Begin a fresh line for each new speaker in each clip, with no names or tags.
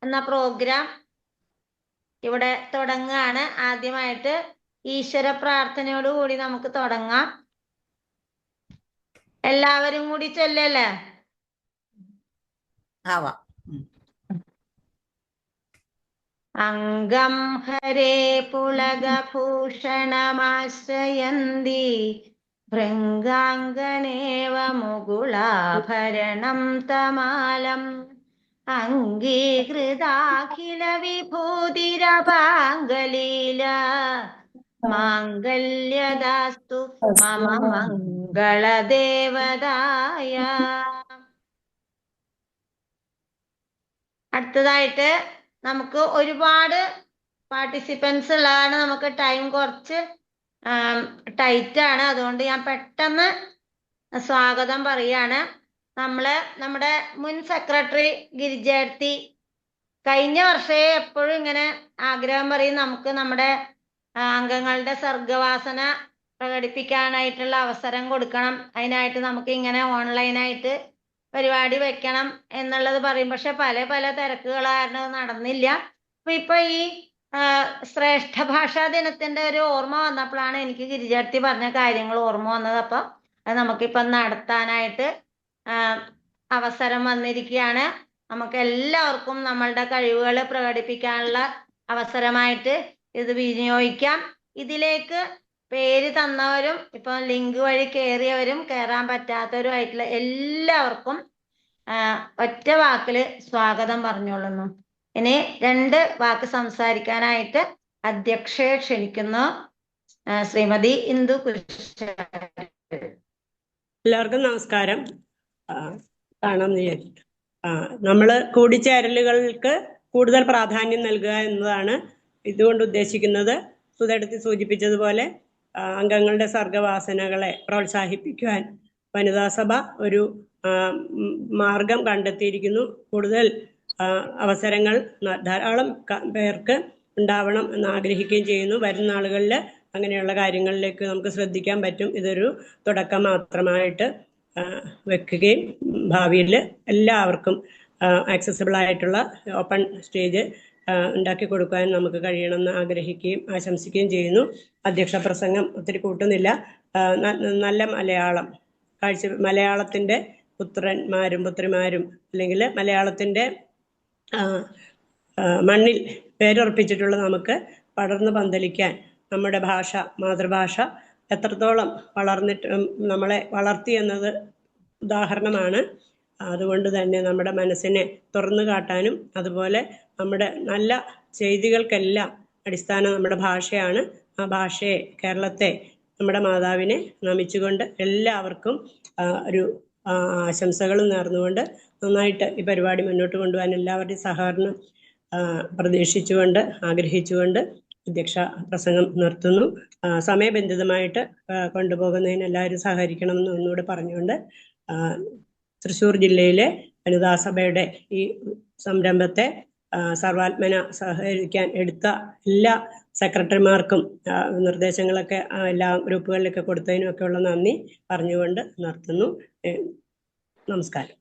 എന്ന പ്രോഗ്രാം ഇവിടെ തുടങ്ങുകയാണ്. ആദ്യമായിട്ട് ഈശ്വര പ്രാർത്ഥനയോടുകൂടി നമുക്ക് തുടങ്ങാം. എല്ലാവരും കൂടി ചൊല്ലല്ലേ?
ആവാം.
അംഗം ഹരേ പുളകഭൂഷണമാശ്രയന്തി ഭൃംഗാംഗണേവ മുകുളാഭരണം തമാലം അംഗീകൃതാഖില വിഭൂതിരപാംഗലീല മാംഗല്യദാസ്തു മമ മംഗളദേവതായ. അടുത്തതായിട്ട് നമുക്ക് ഒരുപാട് പാർട്ടിസിപ്പൻസ് ഉള്ളതാണ്. നമുക്ക് ടൈം കുറച്ച് ടൈറ്റ് ആണ്. അതുകൊണ്ട് ഞാൻ പെട്ടെന്ന് സ്വാഗതം പറയാണ്. നമ്മുടെ മുൻ സെക്രട്ടറി ഗിരിജേർത്തി കഴിഞ്ഞ വർഷേ എപ്പോഴും ഇങ്ങനെ ആഗ്രഹം പറയും, നമുക്ക് നമ്മുടെ അംഗങ്ങളുടെ സർഗവാസന പ്രകടിപ്പിക്കാനായിട്ടുള്ള അവസരം കൊടുക്കണം, അതിനായിട്ട് നമുക്ക് ഇങ്ങനെ ഓൺലൈനായിട്ട് പരിപാടി വെക്കണം എന്നുള്ളത് പറയും. പക്ഷെ പല പല തിരക്കുകൾ കാരണം നടന്നില്ല. അപ്പൊ ഇപ്പൊ ഈ ശ്രേഷ്ഠ ഭാഷാ ദിനത്തിന്റെ ഒരു ഓർമ്മ വന്നപ്പോഴാണ് എനിക്ക് ഗിരിജാർത്തി പറഞ്ഞ കാര്യങ്ങൾ ഓർമ്മ വന്നത്. അപ്പൊ അത് നമുക്കിപ്പൊ നടത്താനായിട്ട് അവസരം വന്നിരിക്കുകയാണ്. നമുക്ക് എല്ലാവർക്കും നമ്മളുടെ കഴിവുകൾ പ്രകടിപ്പിക്കാനുള്ള അവസരമായിട്ട് ഇത് വിനിയോഗിക്കാം. ഇതിലേക്ക് പേര് തന്നവരും ഇപ്പൊ ലിങ്ക് വഴി കയറിയവരും കയറാൻ പറ്റാത്തവരും ആയിട്ടുള്ള എല്ലാവർക്കും ഒറ്റ വാക്കില് സ്വാഗതം പറഞ്ഞോളുന്നു. ഇനി 2 വാക്ക് സംസാരിക്കാനായിട്ട് അധ്യക്ഷയെ ക്ഷണിക്കുന്നു. ശ്രീമതി ഇന്ദു കുരിശ്.
എല്ലാവർക്കും നമസ്കാരം. കാണാമെന്ന് വിചാരിച്ചു. നമ്മള് കൂടിച്ചേരലുകൾക്ക് കൂടുതൽ പ്രാധാന്യം നൽകുക എന്നതാണ് ഇതുകൊണ്ട് ഉദ്ദേശിക്കുന്നത്. സുധേടത്തി സൂചിപ്പിച്ചതുപോലെ അംഗങ്ങളുടെ സർഗവാസനകളെ പ്രോത്സാഹിപ്പിക്കുവാൻ വനിതാസഭ ഒരു മാർഗം കണ്ടെത്തിയിരിക്കുന്നു. കൂടുതൽ അവസരങ്ങൾ ധാരാളം പേർക്ക് ഉണ്ടാവണം എന്ന് ആഗ്രഹിക്കുകയും ചെയ്യുന്നു. വരുന്ന നാളുകളിൽ അങ്ങനെയുള്ള കാര്യങ്ങളിലേക്ക് നമുക്ക് ശ്രദ്ധിക്കാൻ പറ്റും. ഇതൊരു തുടക്കം മാത്രമായിട്ട് വെക്കുകയും ഭാവിയിൽ എല്ലാവർക്കും ആക്സസിബിൾ ആയിട്ടുള്ള ഓപ്പൺ സ്റ്റേജ് ഉണ്ടാക്കി കൊടുക്കാൻ നമുക്ക് കഴിയണമെന്ന് ആഗ്രഹിക്കുകയും ആശംസിക്കുകയും ചെയ്യുന്നു. അധ്യക്ഷ പ്രസംഗം ഒത്തിരി കൂട്ടുന്നില്ല. നല്ല മലയാളം മലയാളത്തിൻ്റെ പുത്രന്മാരും പുത്രിമാരും അല്ലെങ്കിൽ മലയാളത്തിൻ്റെ മണ്ണിൽ പേരുറപ്പിച്ചിട്ടുള്ള നമുക്ക് പടർന്നു പന്തലിക്കാൻ നമ്മുടെ ഭാഷ, മാതൃഭാഷ എത്രത്തോളം നമ്മളെ വളർത്തി എന്നത് ഉദാഹരണമാണ്. അതുകൊണ്ട് തന്നെ നമ്മുടെ മനസ്സിനെ തുറന്നു കാട്ടാനും അതുപോലെ നമ്മുടെ നല്ല ചെയ്തികൾക്കെല്ലാം അടിസ്ഥാനം നമ്മുടെ ഭാഷയാണ്. ആ ഭാഷയെ, കേരളത്തെ, നമ്മുടെ മാതാവിനെ നമിച്ചുകൊണ്ട് എല്ലാവർക്കും ഒരു ആശംസകളും നേർന്നുകൊണ്ട് നന്നായിട്ട് ഈ പരിപാടി മുന്നോട്ട് കൊണ്ടുപോകാൻ എല്ലാവരുടെയും സഹകരണം പ്രതീക്ഷിച്ചുകൊണ്ട് ആഗ്രഹിച്ചുകൊണ്ട് അധ്യക്ഷ പ്രസംഗം നിർത്തുന്നു. സമയബന്ധിതമായിട്ട് കൊണ്ടുപോകുന്നതിന് എല്ലാവരും സഹകരിക്കണമെന്ന് ഒന്നുകൂടെ പറഞ്ഞുകൊണ്ട് തൃശ്ശൂർ ജില്ലയിലെ വനിതാസഭയുടെ ഈ സംരംഭത്തെ സർവാത്മന സഹകരിക്കാൻ എടുത്ത എല്ലാ സെക്രട്ടറിമാർക്കും നിർദ്ദേശങ്ങളൊക്കെ എല്ലാ ഗ്രൂപ്പുകളിലൊക്കെ കൊടുത്തതിനും ഒക്കെ ഉള്ള നന്ദി പറഞ്ഞുകൊണ്ട് നിർത്തുന്നു. നമസ്കാരം.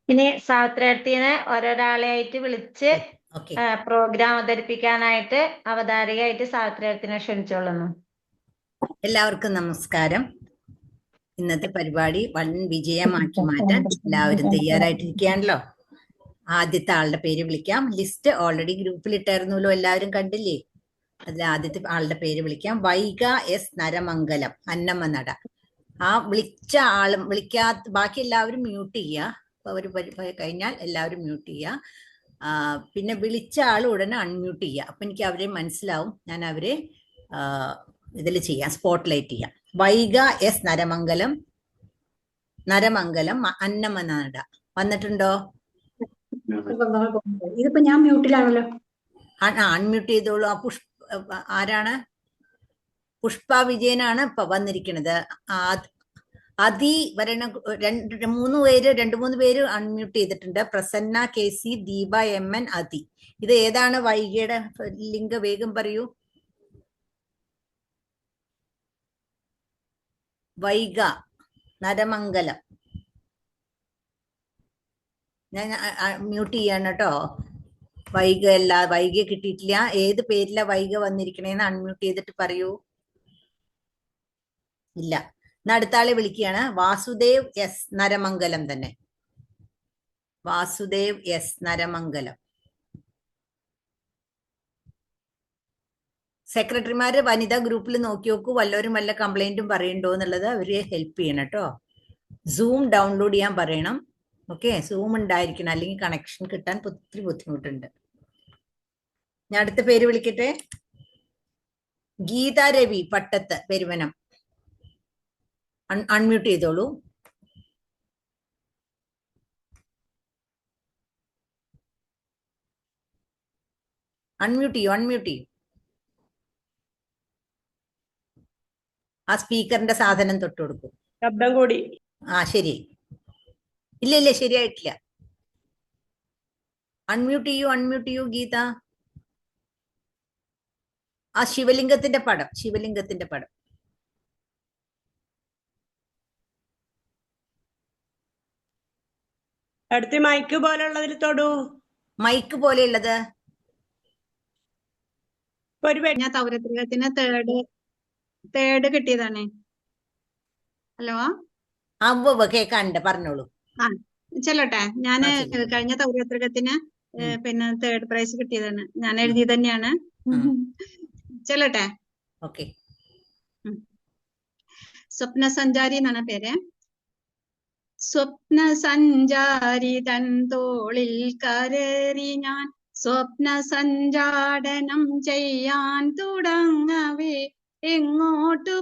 ഇനി സാവിത്രിയെ ഓരോരാളെയായിട്ട് വിളിച്ച് പ്രോഗ്രാം അവതരിപ്പിക്കാനായിട്ട് അവതാരികയായിട്ട് സാവിത്രിയെ ക്ഷണിച്ചോളുന്നു.
എല്ലാവർക്കും നമസ്കാരം. ഇന്നത്തെ പരിപാടി വൻ വിജയമാക്കി മാറ്റാൻ എല്ലാവരും തയ്യാറായിട്ടിരിക്കുകയാണല്ലോ. ആദ്യത്തെ ആളുടെ പേര് വിളിക്കാം. ലിസ്റ്റ് ഓൾറെഡി ഗ്രൂപ്പിൽ ഇട്ടായിരുന്നല്ലോ, എല്ലാവരും കണ്ടില്ലേ? അതിൽ ആദ്യത്തെ ആളുടെ പേര് വിളിക്കാം. വൈഗ എസ് നരമംഗലം, അന്നമ്മനട. ആ വിളിച്ച ആളും ബാക്കി എല്ലാവരും മ്യൂട്ട് ചെയ്യുക. അവർ കഴിഞ്ഞാൽ എല്ലാവരും മ്യൂട്ട് ചെയ്യുക. പിന്നെ വിളിച്ച ആൾ ഉടനെ അൺമ്യൂട്ട് ചെയ്യുക. അപ്പൊ എനിക്ക് അവരെ മനസ്സിലാവും. ഞാൻ അവരെ ഇതിൽ ചെയ്യാം, സ്പോട്ട്ലൈറ്റ് ചെയ്യാം. വൈഗ എസ് നരമംഗലം അന്നമ്മനട വന്നിട്ടുണ്ടോ?
ഇതിപ്പോ ഞാൻ മ്യൂട്ടിലാണല്ലോ.
അൺമ്യൂട്ട് ചെയ്തോളൂ. ആ ആരാണ്? പുഷ്പ വിജയനാണ് ഇപ്പൊ വന്നിരിക്കുന്നത്. അതി രണ്ട് മൂന്ന് പേര് അൺമ്യൂട്ട് ചെയ്തിട്ടുണ്ട്. പ്രസന്ന KC, ദീപ MN, അതി. ഇത് ഏതാണ് വൈകിയുടെ ലിങ്ക്? വേഗം പറയൂ. വൈഗ നരമംഗലം. ഞാൻ മ്യൂട്ട് ചെയ്യാണ് കേട്ടോ. വൈഗ കിട്ടിയിട്ടില്ല. ഏത് പേരിലാ വൈഗ വന്നിരിക്കണേന്ന് അൺമ്യൂട്ട് ചെയ്തിട്ട് പറയൂ. ഇല്ല. അടുത്ത ആളെ വിളിക്കുകയാണ്. വാസുദേവ് എസ് നരമംഗലം തന്നെ. വാസുദേവ് എസ് നരമംഗലം. സെക്രട്ടറിമാര് വനിതാ ഗ്രൂപ്പിൽ നോക്കി നോക്കൂ, വല്ലവരും വല്ല കംപ്ലൈന്റും പറയണ്ടോ എന്നുള്ളത് അവര് ഹെൽപ്പ് ചെയ്യണം കേട്ടോ. സൂം ഡൗൺലോഡ് ചെയ്യാൻ പറയണം. ഓക്കെ, സൂം ഉണ്ടായിരിക്കണം, അല്ലെങ്കിൽ കണക്ഷൻ കിട്ടാൻ ഒത്തിരി ബുദ്ധിമുട്ടുണ്ട്. ഞാൻ അടുത്ത പേര് വിളിക്കട്ടെ. ഗീത രവി പട്ടത്ത്, പെരുവനം. അൺമ്യൂട്ട് ചെയ്തോളൂ. അൺമ്യൂട്ട് ചെയ്യൂ. ആ സ്പീക്കറിന്റെ സാധനം തൊട്ട് കൊടുക്കും.
ശബ്ദം കൂടി.
ശരി. ഇല്ല ശരിയായിട്ടില്ല. അൺമ്യൂട്ട് ചെയ്യൂ ഗീത. ആ ശിവലിംഗത്തിന്റെ പടം.
അടുത്ത് മൈക്ക് പോലുള്ളതിൽ തൊടൂ.
മൈക്ക് പോലെയുള്ളത്
ഒരു ഞാൻ തൗരത്രികത്തിന് തേർഡ് കിട്ടിയതാണ്. ഹലോ,
കേക്കാണ്ട് പറഞ്ഞോളൂ.
ചെല്ലട്ടെ. ഞാന് കഴിഞ്ഞ തൗരത്രികത്തിന് പിന്നെ തേർഡ് പ്രൈസ് കിട്ടിയതാണ്. ഞാൻ എഴുതി തന്നെയാണ്. ചെല്ലട്ടെ.
ഓക്കെ.
സ്വപ്ന സഞ്ചാരി എന്നാണ് പേര്. സ്വപ്ന സഞ്ചാരി തൻ തോളിൽ കരേറി ഞാൻ സ്വപ്ന സഞ്ചാടനം ചെയ്യാൻ തുടങ്ങവേ എങ്ങോട്ടു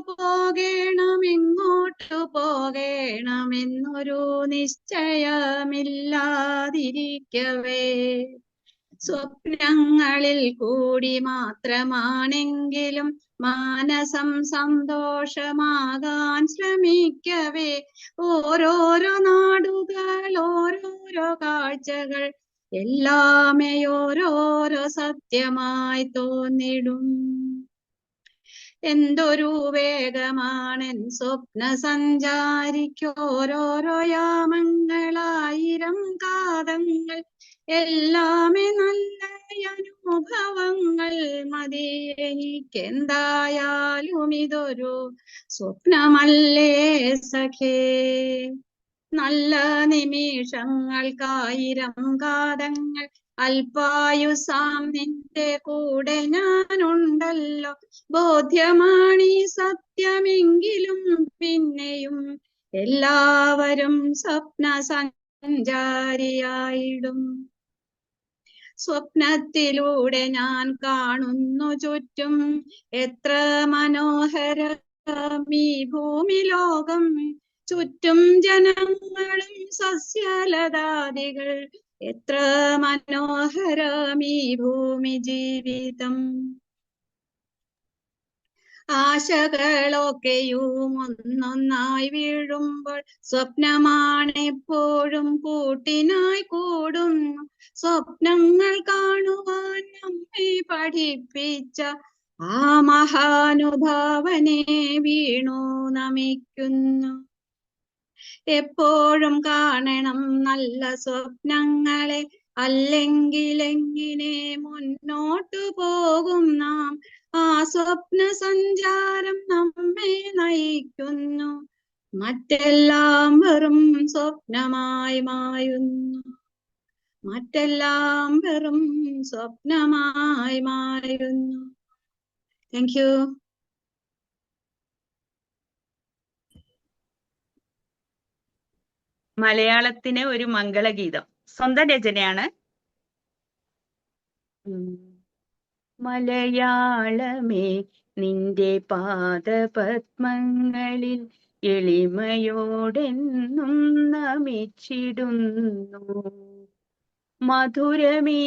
പോകേണമെന്നൊരു നിശ്ചയമില്ലാതിരിക്കവേ സ്വപ്നങ്ങളിൽ കൂടി മാത്രമാണെങ്കിലും മാനസം സന്തോഷമാകാൻ ശ്രമിക്കവേ ഓരോരോ നാടുകൾ, ഓരോരോ കാഴ്ചകൾ എല്ലാമേ ഓരോരോ സത്യമായി തോന്നിടും. എന്തൊരു വേഗമാണെൻ സ്വപ്ന സഞ്ചാരിക്കോരോരോ യാമങ്ങളായിരം കാതങ്ങൾ എല്ലാമേ നല്ല അനുഭവങ്ങൾ മതി എനിക്കെന്തായാലും ഇതൊരു സ്വപ്നമല്ലേ സഖേ. നല്ല നിമിഷങ്ങൾക്കായിരം കാതങ്ങൾ അല്പായുസാം നിന്റെ കൂടെ ഞാനുണ്ടല്ലോ. ബോധ്യമാണീ സത്യമെങ്കിലും പിന്നെയും എല്ലാവരും സ്വപ്ന സഞ്ചാരിയായിടും. സ്വപ്നത്തിലൂടെ ഞാൻ കാണുന്നു ചുറ്റും എത്ര മനോഹരം ഈ ഭൂമി ലോകം. ചുറ്റും ജനങ്ങളും സസ്യലതാദികൾ എത്ര മനോഹരം ഈ ഭൂമി ജീവിതം. ആശകളൊക്കെയും ഒന്നൊന്നായി വീഴുമ്പോൾ സ്വപ്നമാണെപ്പോഴും കൂട്ടിനായി കൂടുന്നു. സ്വപ്നങ്ങൾ കാണുവാൻ നമ്മെ പഠിപ്പിച്ച ആ മഹാനുഭാവനെ വീണു നമിക്കുന്നു. എപ്പോഴും കാണണം നല്ല സ്വപ്നങ്ങളെ, അല്ലെങ്കിൽ എങ്ങനെ മുന്നോട്ടു പോകും നാം. ആ സ്വപ്ന സഞ്ചാരം നമ്മെ നയിക്കുന്നു, മറ്റെല്ലാം വെറും സ്വപ്നമായി മായുന്നു. Thank you.
മലയാളത്തിന് ഒരു മംഗളഗീതം, സ്വന്തം രചനയാണ്. മലയാളമേ നിന്റെ പാദപത്മങ്ങളിൽ എളിമയോടെന്നും നമിച്ചിടുന്നു. മധുരമീ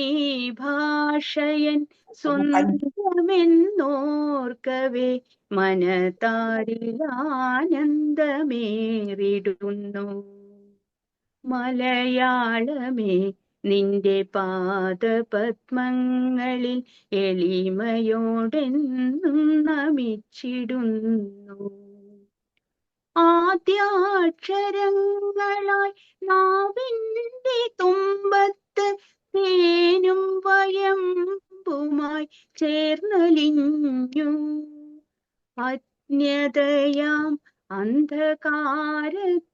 ഭാഷയൻ സ്വന്തമെന്നോർക്കവേ മനതാരിലാനന്ദമേറിടുന്നു. മലയാളമേ നിന്റെ പാദപത്മങ്ങളിൽ എളിമയോടെന്നും നമിച്ചിടുന്നു. ആദ്യാക്ഷരങ്ങളായി നാവിൻ്റെ തുമ്പ ചേർന്നലിഞ്ഞു. അജ്ഞതയാം അന്ധകാരത്തെ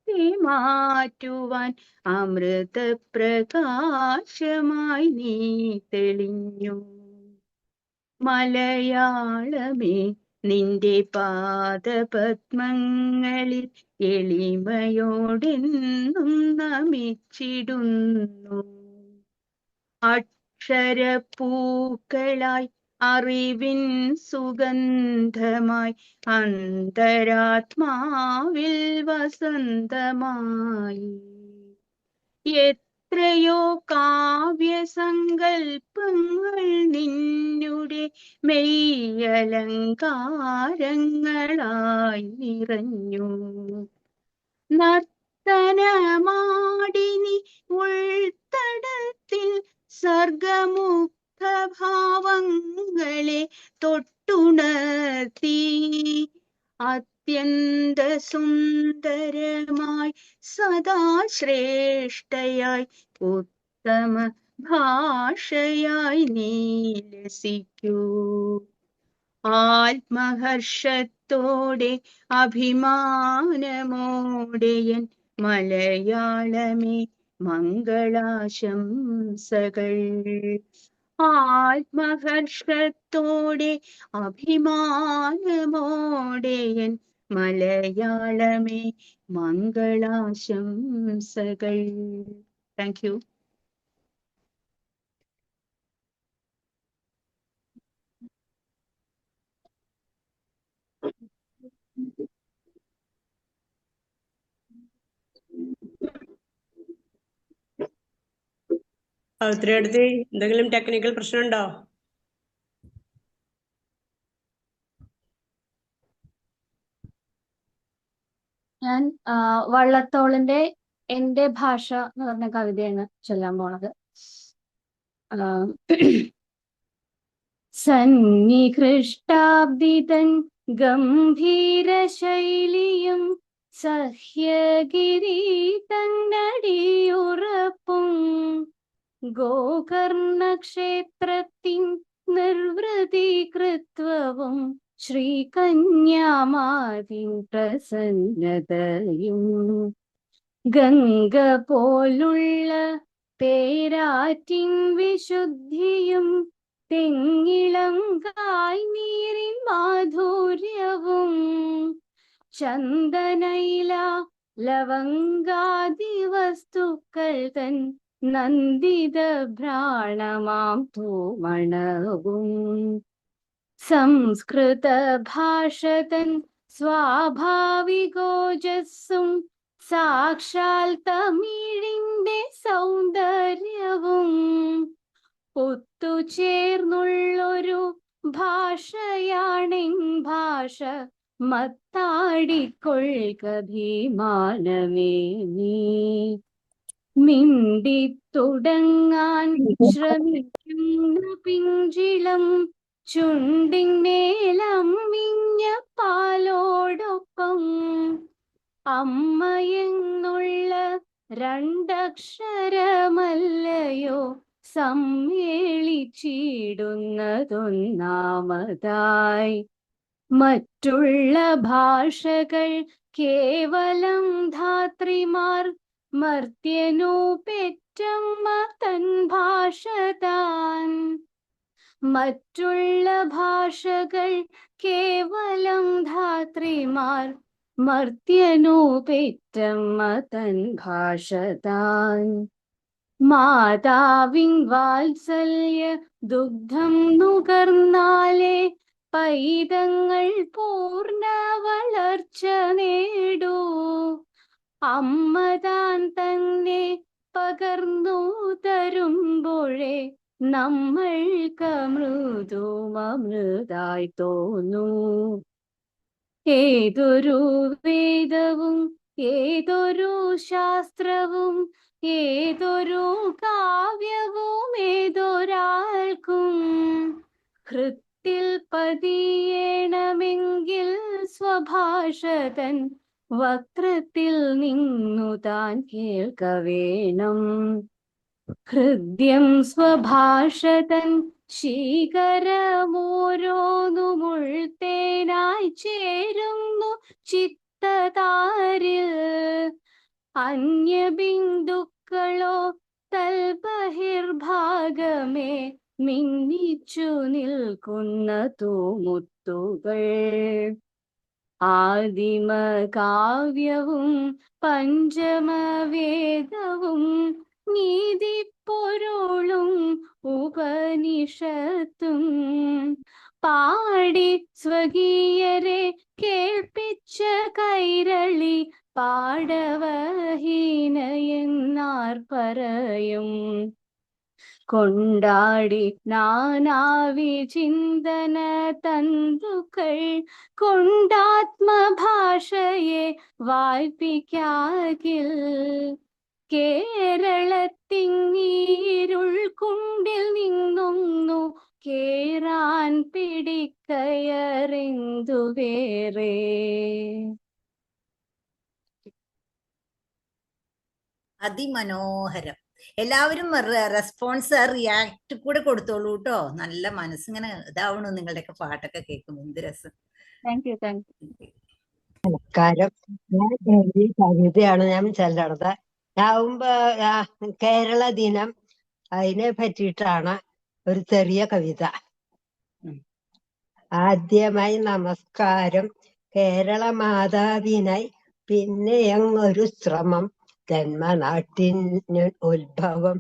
മാറ്റുവാൻ അമൃതപ്രകാശമായി നീ തെളിഞ്ഞു. മലയാളമേ നിന്റെ പാദപത്മങ്ങളിൽ എളിമയോടെന്നും നമിച്ചിടുന്നു. അക്ഷരപ്പൂക്കളായി അറിവിൻ സുഗന്ധമായി അന്തരാത്മാവിൽ വസന്തമായി എത്രയോ കാവ്യസങ്കൽപ്പങ്ങൾ നിന്നുടെ മെയ്യലങ്കാരങ്ങളായി നിറഞ്ഞു. നർത്തനമാടിനി ഉൾത്തടത്തിൽ സർഗമുക്തഭാവങ്ങളെ തൊട്ടുണർത്തി. അത്യന്ത സുന്ദരമായി സദാ ശ്രേഷ്ഠയായി ഉത്തമ ഭാഷയായി നീ ലസിക്കൂ. ആത്മഹർഷത്തോടെ അഭിമാനമോടെയൻ മലയാളമേ മംഗളാശംസകൾ. ആത്മഹർഷത്തോടെ അഭിമാനമോടെയൻ മലയാളമേ മംഗളാശംസകൾ. Thank you.
സാവിത്രിയെടുത്ത് എന്തെങ്കിലും ടെക്നിക്കൽ പ്രശ്നമുണ്ടോ?
ഞാൻ വള്ളത്തോളിന്റെ എന്റെ ഭാഷ എന്ന് പറഞ്ഞ കവിതയാണ് ചൊല്ലാൻ പോണത്. സന്നികൃഷ്ടാബ്ദിതൻ ഗംഭീര ശൈലിയും സഹ്യഗിരി തന്നടിയുറപ്പും ഗോകർണക്ഷേത്രത്തിൻ നിർവൃതികൃത്വവും ശ്രീകന്യാമാതിൻ പ്രസന്നതയും ഗംഗ പോലുള്ള പേരാറ്റിൻ വിശുദ്ധിയും തെങ്ങിളങ്കായ് നീരിൻ മാധുര്യവും ചന്ദനയില ലവംഗാദി വസ്തുക്കൾ തൻ നന്ദിത ഭ്രാണമാം തൂമണവും സംസ്കൃത ഭാഷ തൻ സ്വാഭാവികോജസ്സും സാക്ഷാൽ തമിഴിന്റെ സൗന്ദര്യവും ഒത്തുചേർന്നുള്ളൊരു ഭാഷയാണെൻ ഭാഷ മത്താടിക്കൊള്ളുക ഭീമാനമേ നീ. മിണ്ടിത്തുടങ്ങാൻ ശ്രമിക്കുന്ന പിഞ്ചിളം ചുണ്ടിന്മേലമ്മിഞ്ഞ പാലോടൊപ്പം അമ്മയെന്നുള്ള രണ്ടക്ഷരമല്ലയോ സമ്മേളിച്ചിടുന്നതൊന്നാമതായി. മറ്റുള്ള ഭാഷകൾ കേവലം ധാത്രിമാർ മർത്യനു പെറ്റമ്മ തൻ ഭാഷ താൻ. മറ്റുള്ള ഭാഷകൾ കേവലം ധാത്രിമാർ മർത്യനു പെറ്റമ്മ തൻ ഭാഷ താൻ. മാതാവിൻ വാത്സല്യ ദുഗ്ധം നുകർന്നാലേ പൈതങ്ങൾ പൂർണ്ണ വളർച്ച നേടൂ. അമ്മ താൻ തന്നെ പകർന്നു തരുമ്പോഴേ നമ്മൾക്ക് മൃദുമൃതായി തോന്നൂ. ഏതൊരു വേദവും ഏതൊരു ശാസ്ത്രവും ഏതൊരു കാവ്യവും ഏതൊരാൾക്കും ഹൃത്തിൽ പതിയണമെങ്കിൽ സ്വഭാഷതൻ വക്രത്തിൽ നിന്നു താൻ കേൾക്ക വേണം. ഹൃദ്യം സ്വഭാഷതൻ ശീകരമോരോന്നുമുൾത്തേനായി ചേരുന്നു ചിത്തതാരിൽ. അന്യബിന്ദുക്കളോ തൽബഹിർഭാഗമേ മിന്നിച്ചു നിൽക്കുന്ന തൂമുത്തുകൾ. ആദിമകാവ്യവും പഞ്ചമവേദവും നീതിപ്പൊരുളും ഉപനിഷത്തും പാടി സ്വകീയരെ കേൾപ്പിച്ച കൈരളി പാടവഹീനയെന്നാർ പറയും. കൊണ്ടാടി നാനാവിചിന്തന തന്തുക്കൾ കൊണ്ടാത്മഭാഷയെ വായ്പിക്കാകിൽ. കേരളത്തിങ്ങീരുൾക്കുണ്ടിൽ നിന്നൊന്നു കേറാൻ പിടിക്കയറിന്തു വേറെ.
അതിമനോഹരം. എല്ലാവരും റെസ്പോൺസ് റിയാക്ട് കൂടെ കൊടുത്തോളൂ കേട്ടോ. നല്ല മനസ്സിങ്ങനെ ഇതാവണു നിങ്ങളുടെയൊക്കെ പാട്ടൊക്കെ കേൾക്കും. എന്ത് രസം.
Thank you.
നമസ്കാരം. ഞാൻ എഴുതിയ കവിതയാണ് ഞാൻ ചെല്ലണത്. കേരള ദിനം അതിനെ പറ്റിയിട്ടാണ് ഒരു ചെറിയ കവിത. ആദ്യമായി നമസ്കാരം കേരള മാതാവിനായി, പിന്നെ ഒരു ശ്രമം ജന്മനാട്ടിന് ഉത്ഭവം.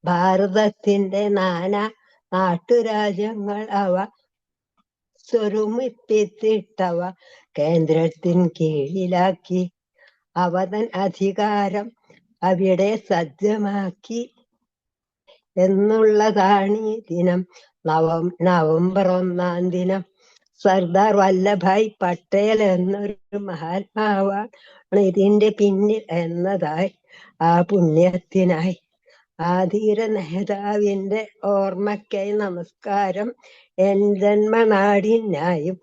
ഭാരതത്തിന്റെ നാനാ നാട്ടുരാജ്യങ്ങൾ അവ സ്വരുമിപ്പിത്തിട്ടവ കേന്ദ്രത്തിൻ കീഴിലാക്കി. അവതൻ അധികാരം അവിടെ സജ്ജമാക്കി എന്നുള്ളതാണീ ദിനം. നവംബർ 1-ാം ദിനം. സർദാർ വല്ലഭായ് പട്ടേൽ എന്നൊരു മഹാത്മാവാണ് ഇതിന്റെ പിന്നിൽ എന്നതായി. ആ പുണ്യത്തിനായി ആ ധീര നേതാവിന്റെ ഓർമ്മയ്ക്കായി നമസ്കാരം. എൻ ജന്മനാടിനായും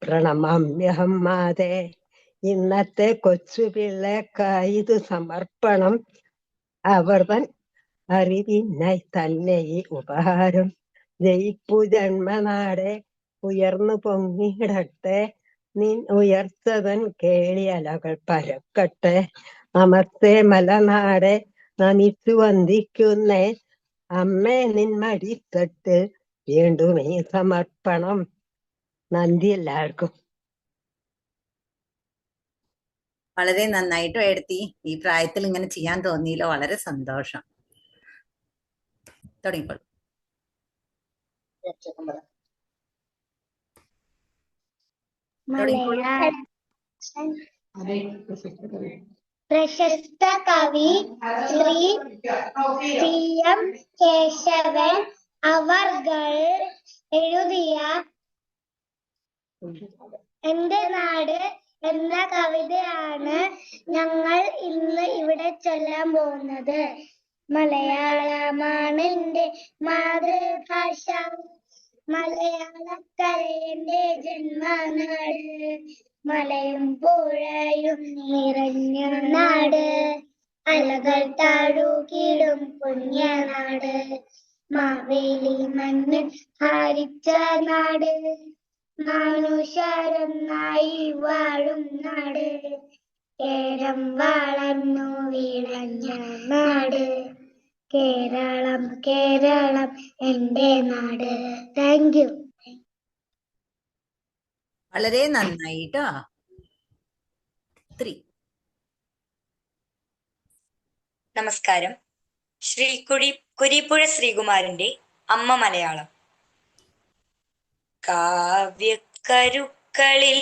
പ്രണമാമ്യഹം മാതേ. ഇന്നത്തെ കൊച്ചു പിള്ളേക്കായത് സമർപ്പണം. അവർ തൻ അറിവിനായി തന്നെ ഈ ഉപഹാരം. ജയിപ്പു ജന്മനാടെ ഉയർന്നു പൊങ്ങിടട്ടെ, നിൻ ഉയർച്ചതൻ കേളിയലകൾ പരക്കട്ടെ. നമസ്തേ മലനാടെ നമിച്ചു വന്ദിക്കുന്നേ, അമ്മേ നിൻ മടിത്തട്ട് വീണ്ടും ഈ സമർപ്പണം. നന്ദി എല്ലാവർക്കും.
വളരെ നന്നായിട്ട് എഴുതി. ഈ പ്രായത്തിൽ ഇങ്ങനെ ചെയ്യാൻ തോന്നിയില്ല. വളരെ സന്തോഷം. തുടങ്ങിക്കോളൂ.
പ്രശസ്ത കവി ശ്രീ CM കേശവൻ അവർകൾ എഴുതിയ എന്റെ നാട് എന്ന കവിതയാണ് ഞങ്ങൾ ഇന്ന് ഇവിടെ ചൊല്ലാൻ പോകുന്നത്. മലയാളമാണ് എന്റെ മാതൃഭാഷ, മലയാളക്കരയുടെ ജന്മനാട്, മലയും പുഴയും നിറഞ്ഞ നാട്, അലകൾ താഴുകിടും പുണ്യനാട്, മാവേലി മണ്ണിൽ ഹരിച്ച നാട്, മനുഷ്യരൊന്നായി വാഴും നാട്, കേരം വളർന്നു വിളഞ്ഞ നാട്, കേരളം കേരളം എന്റെ നാട്. Thank you.
വളരെ നന്നായിട്ടോ. 3.
നമസ്കാരം. ശ്രീ കുരീപ്പുഴ ശ്രീകുമാരന്റെ അമ്മ മലയാളം. കാവ്യക്കരുക്കളിൽ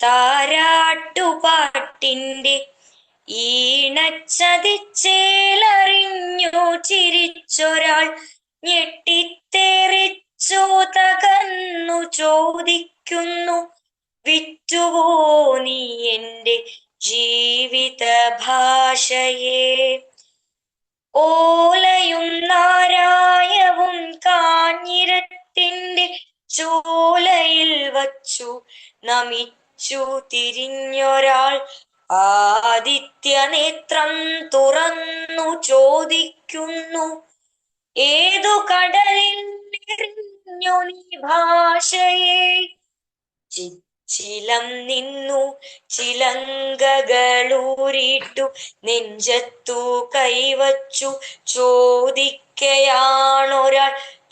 താരാട്ടുപാട്ടിന്റെ ഈണച്ചതിച്ചേലറിഞ്ഞു ചിരിച്ചൊരാൾ ഞെട്ടിത്തെറിച്ചു തകർന്നു ചോദിക്കുന്നു, വിറ്റുവോ നീ എന്റെ ജീവിത ഭാഷയെ? ഓലയും നാരായവും കാഞ്ഞിരത്തിന്റെ ചോലയിൽ വച്ചു നമിച്ചു തിരിഞ്ഞൊരാൾ ആദിത്യനേത്രം തുറന്നു ചോദിക്കുന്നു, ഏതു കടലിൽ എറിഞ്ഞു നീ ഭാഷയെ. ചിലം നിന്നു ചിലങ്കകളൂരിട്ടു നെഞ്ചത്തു കൈവച്ചു ചോദിക്കയാണൊരാൾ,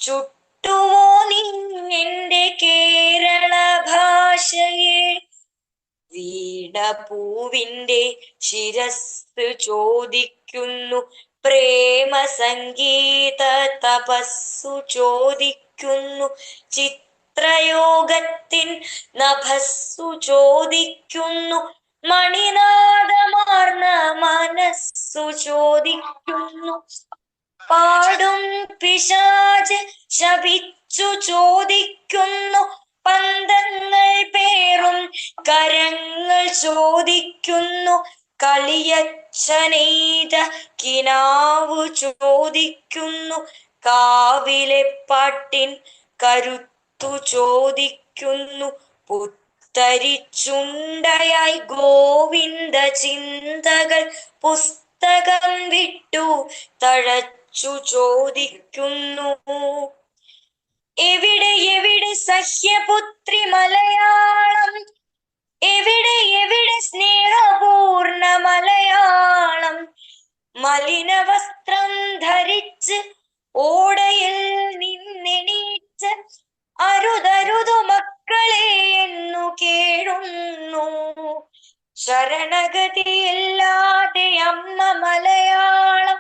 ചുട്ടുവോ നിന്നെന്റെ കേരള ഭാഷയെ. വീണ പൂവിന്റെ ശിരസ് ചോദിക്കുന്നു, പ്രേമ സംഗീത തപസ്സു ചോദിക്കുന്നു, ചിത്രയോഗത്തിൻ നഭസ്സു ചോദിക്കുന്നു, മണിനാദമാർന്ന മനസ്സു ചോദിക്കുന്നു. പാടും പിശാച് ശപിച്ചു ചോദിക്കുന്നു, പന്തങ്ങൾ പേറും കരങ്ങൾ ചോദിക്കുന്നു, കളിയച്ഛനെയ്ത കിനാവു ചോദിക്കുന്നു, കാവിലെ പാട്ടിൻ കരുത്തു ചോദിക്കുന്നു, പുത്തരിച്ചുണ്ടയായി ഗോവിന്ദ ചിന്തകൾ പുസ്തകം വിട്ടു തഴച്ചു ചോദിക്കുന്നു. എവിടെ എവിടെ സഹ്യപുത്രി മലയാളം, എവിടെ എവിടെ സ്നേഹപൂർണ മലയാളം, മലിന വസ്ത്രം ധരിച്ച് ഓടയിൽ നിന്നെണീറ്റ് അരുതരുതു മക്കളെ എന്നു കേഴുന്നു. ശരണഗതിയില്ലാതെ അമ്മ മലയാളം,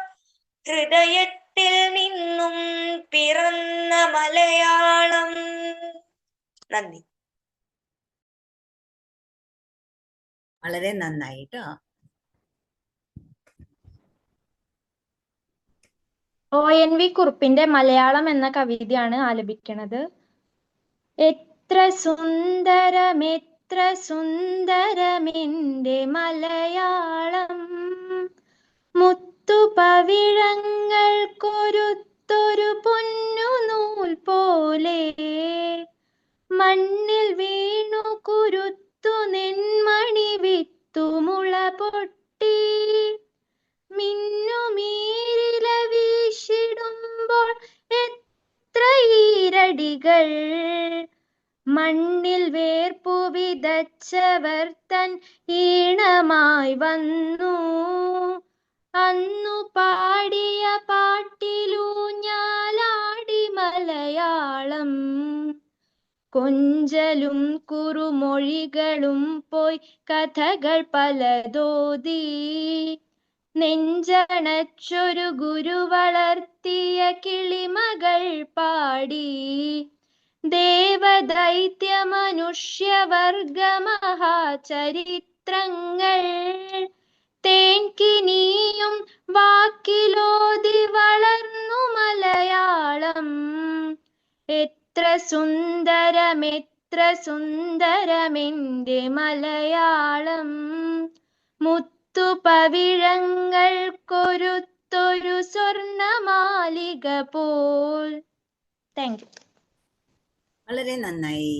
ഹൃദയത്തിൽ നിന്നും പിറന്ന മലയാളം. നന്ദി.
വളരെ നന്നായിട്ടോ.
ONV കുറുപ്പിന്റെ മലയാളം എന്ന കവിതയാണ് ആലപിക്കുന്നത്. എത്ര സുന്ദരമെന്റെ മലയാളം, മുത്തുപവിഴങ്ങൾ കൊരുത്തൊരു പൊന്നു നൂൽ പോലെ, മണ്ണിൽ വീണു കുരുത്തു നെന്മണി വിത്തു മുള പൊട്ടി, മിന്നുമീരില വീശിടുമ്പോൾ എത്ര ഈരടികൾ, മണ്ണിൽ വേർപ്പു വിതച്ചവർ തൻ ഈണമായി വന്നു. അന്നു പാടിയ പാട്ടിലൂഞ്ഞാലാടി മലയാളം, കൊഞ്ചലും കുറുമൊഴികളും പോയി കഥകൾ പലതോതി, നെഞ്ചണച്ചൊരു ഗുരു വളർത്തിയ കിളിമകൾ പാടി, ദേവദൈത്യ മനുഷ്യവർഗ മഹാചരിത്രങ്ങൾ തേൻകിനിയും വാക്കിലോതി വളർന്നു മലയാളം. എത്ര സുന്ദരമെന്റെ മലയാളം, മുത്തുപവിഴങ്ങൾ കൊരുത്തൊരു സ്വർണമാലിക പോൽ. Thank you.
വളരെ നന്നായി.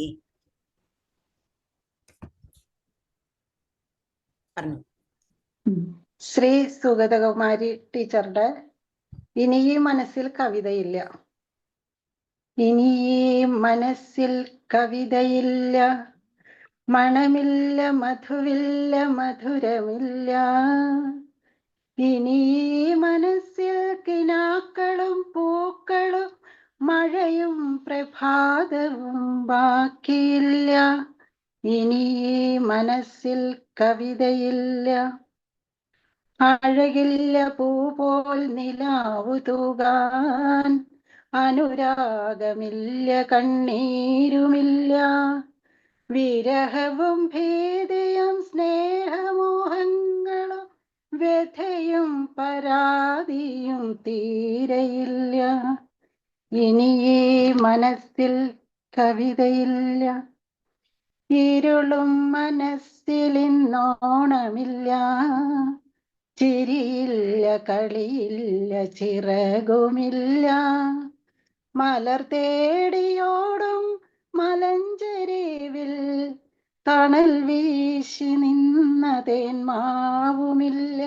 പറഞ്ഞു.
ശ്രീ സുഗതകുമാരി ടീച്ചറുടെ ഇനി ഈ മനസ്സിൽ കവിതയില്ല, ഇനി ഈ മനസ്സിൽ കവിതയില്ല, മണമില്ല മധുവില്ല മധുരമില്ല, ഇനി ഈ മനസ്സിൽ കിനാക്കളും പൂക്കളും മഴയും പ്രഭാതവും ബാക്കിയില്ല, ഇനി ഈ മനസ്സിൽ കവിതയില്ല. അഴകില്ല പൂ പോൽ നിലാവു തൂകാൻ, അനുരാഗമില്ല കണ്ണീരുമില്ല, വിരഹവും ഭീതിയും സ്നേഹമോഹങ്ങളും വ്യഥയും പരാതിയും തീരെയില്ല, ഇനി ഈ മനസ്സിൽ കവിതയില്ല. ഇരുളും മനസ്സിലിന്നോണമില്ല, ചിരിയില്ല കളിയില്ല ചിറകുമില്ല, മലർ തേടിയോടും മലഞ്ചെരിവിൽ തണൽ വീശി നിന്ന തേന്മാവുമില്ല,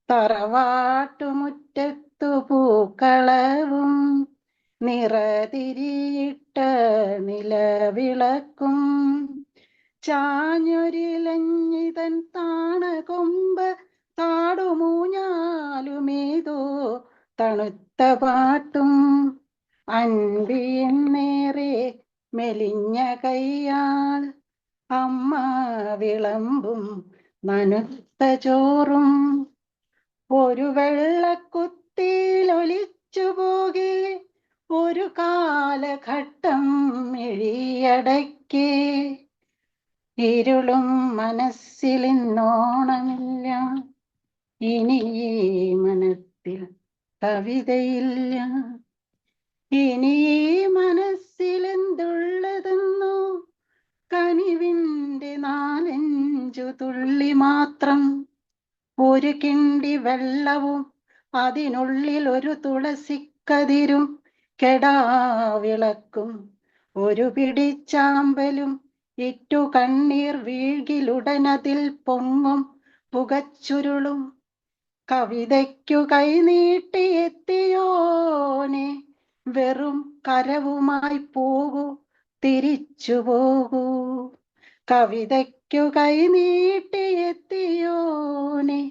തറവാട്ടുമുറ്റത്തു പൂക്കളവും നിറ തിരിയിട്ട നിലവിളക്കും ചാഞ്ഞൊരിലഞ്ഞിതൻ താണകൊമ്പ് താടുമൂഞ്ഞാലുമേതോ തണുത്ത പാട്ടും അൻപിന്നേറെ മെലിഞ്ഞ കയ്യാൽ അമ്മ വിളമ്പും നനുത്ത ചോറും ഒരു വെള്ളക്കുത്തിയിലൊലിച്ചു പോകെ ഒരു കാലഘട്ടം മിഴിയടയ്ക്കേ ഇരുളും മനസ്സിലിന്നോണമില്ല ഇനി ഈ മനത്തിൽ കവിതയില്ല ഇനി ഈ മനസ്സിലെന്തുള്ളതെന്നോ കനിവിൻ്റെ 4-5 തുള്ളി മാത്രം ഒരു കിണ്ടി വെള്ളവും അതിനുള്ളിൽ ഒരു തുളസിക്കതിരും കെടാവിളക്കും ഒരു പിടിച്ചാമ്പലും ഇറ്റു കണ്ണീർ വീഴ്കിലുടനതിൽ പൊങ്ങും പുകച്ചുരുളും കവിതയ്ക്കു കൈനീട്ടിയെത്തിയോനെ വെറും കരവുമായി പോകൂ തിരിച്ചു പോകൂ കവിതയ്ക്കു കൈനീട്ടിയെത്തിയോനെ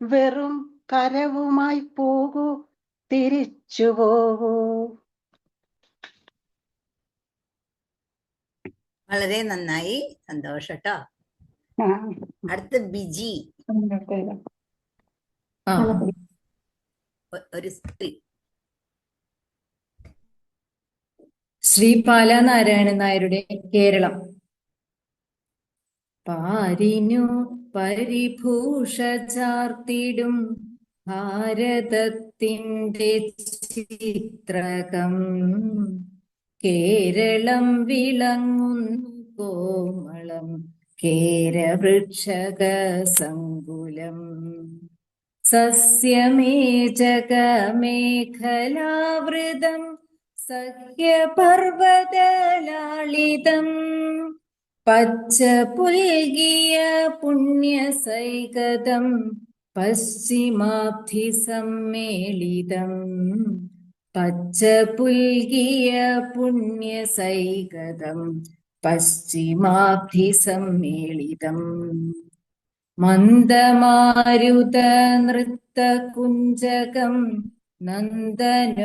വെറും കരവുമായി പോകൂ തിരിച്ചു പോകൂ.
വളരെ നന്നായി, സന്തോഷം കേട്ടോ. അടുത്ത ബിജി, ഒരു സ്ത്രീ.
ശ്രീ ബാലനാരായണൻ നായരുടെ കേരളം. പാരിനു പരിഭൂഷ ചാർത്തിടും ഭാരതത്തിൻ്റെ ചിത്രകം കേരളം വിളങ്ങുന്നു കോമളം കേരവൃക്ഷക സങ്കുലം സസ്യമേജകമേഖലാവൃതം സഹ്യപർവതലാളിതം പച്ച പുൽകിയ പുണ്യസൈകതം പശ്ചിമാബ്ധി സമ്മേളിതം പച്ച പുൽകിയ പുണ്യസൈകതം പശ്ചിമാബ്ധി സമ്മേളിതം മന്ദമാരുത നൃത്തകുഞ്ചകം നന്ദനോദ്യാനപോതകം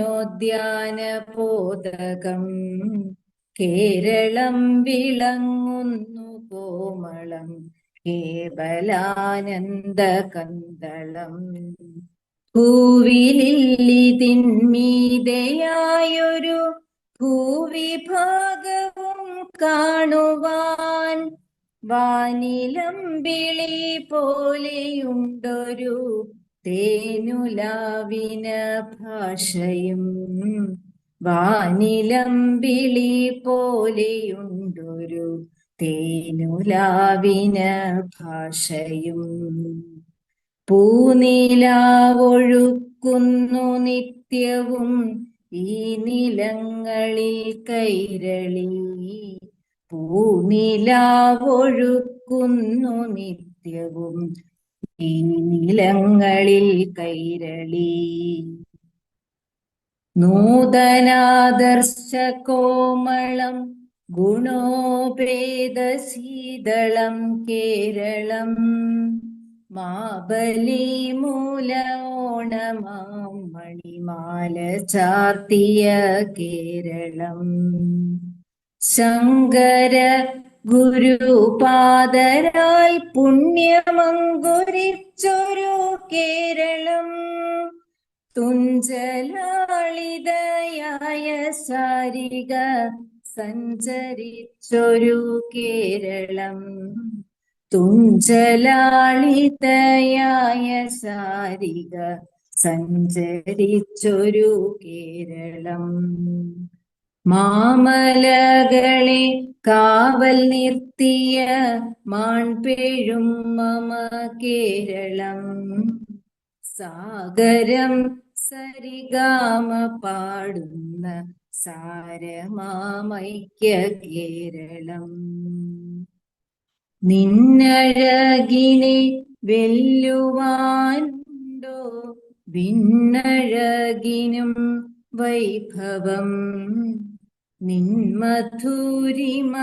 കേരളം വിളങ്ങുന്നു കോമളം കേവലാനന്ദകന്ദളം ഭൂവിലില്ലിതിന്മീതയായൊരു ഭൂവിഭാഗവും കാണുവാൻ വാനിലമ്പിളി പോലെയുണ്ടൊരു തേനുലാവിന ഭാഷയും വാനിലമ്പിളി പോലെയുണ്ടൊരു തേനുലാവിന ഭാഷയും പൂനിലാവൊഴുക്കുന്നു നിത്യവും ഈ നിലങ്ങളിൽ കൈരളി പൂനിലാവൊഴുക്കുന്നു നിത്യവും ഈ നിലങ്ങളിൽ കൈരളി നൂതനാദർശ കോമളം ഗുണോപേതശീതളം കേരളം മാബലി മൂല ഓണമാം മണിമാല ചാർത്തിയ കേരളം ശങ്കര ഗുരുപാദരാൽ പുണ്യമങ്കുരിച്ചൊരു കേരളം തുഞ്ചലാളിതയായ ശാരിക സഞ്ചരിച്ചൊരു കേരളം തുഞ്ചലാളിതയായ ശാരിക സഞ്ചരിച്ചൊരു കേരളം മാമലകളെ കാവൽ നിർത്തിയ മാൺപെഴും മമ കേരളം സാഗരം സരിഗാമ പാടുന്ന സാരമാമൈക്യ കേരളം നിന്നഴകിനെ വെല്ലുവാനുണ്ടോ വിണ്ണഴകിനും വൈഭവം നിന്മധുരിമ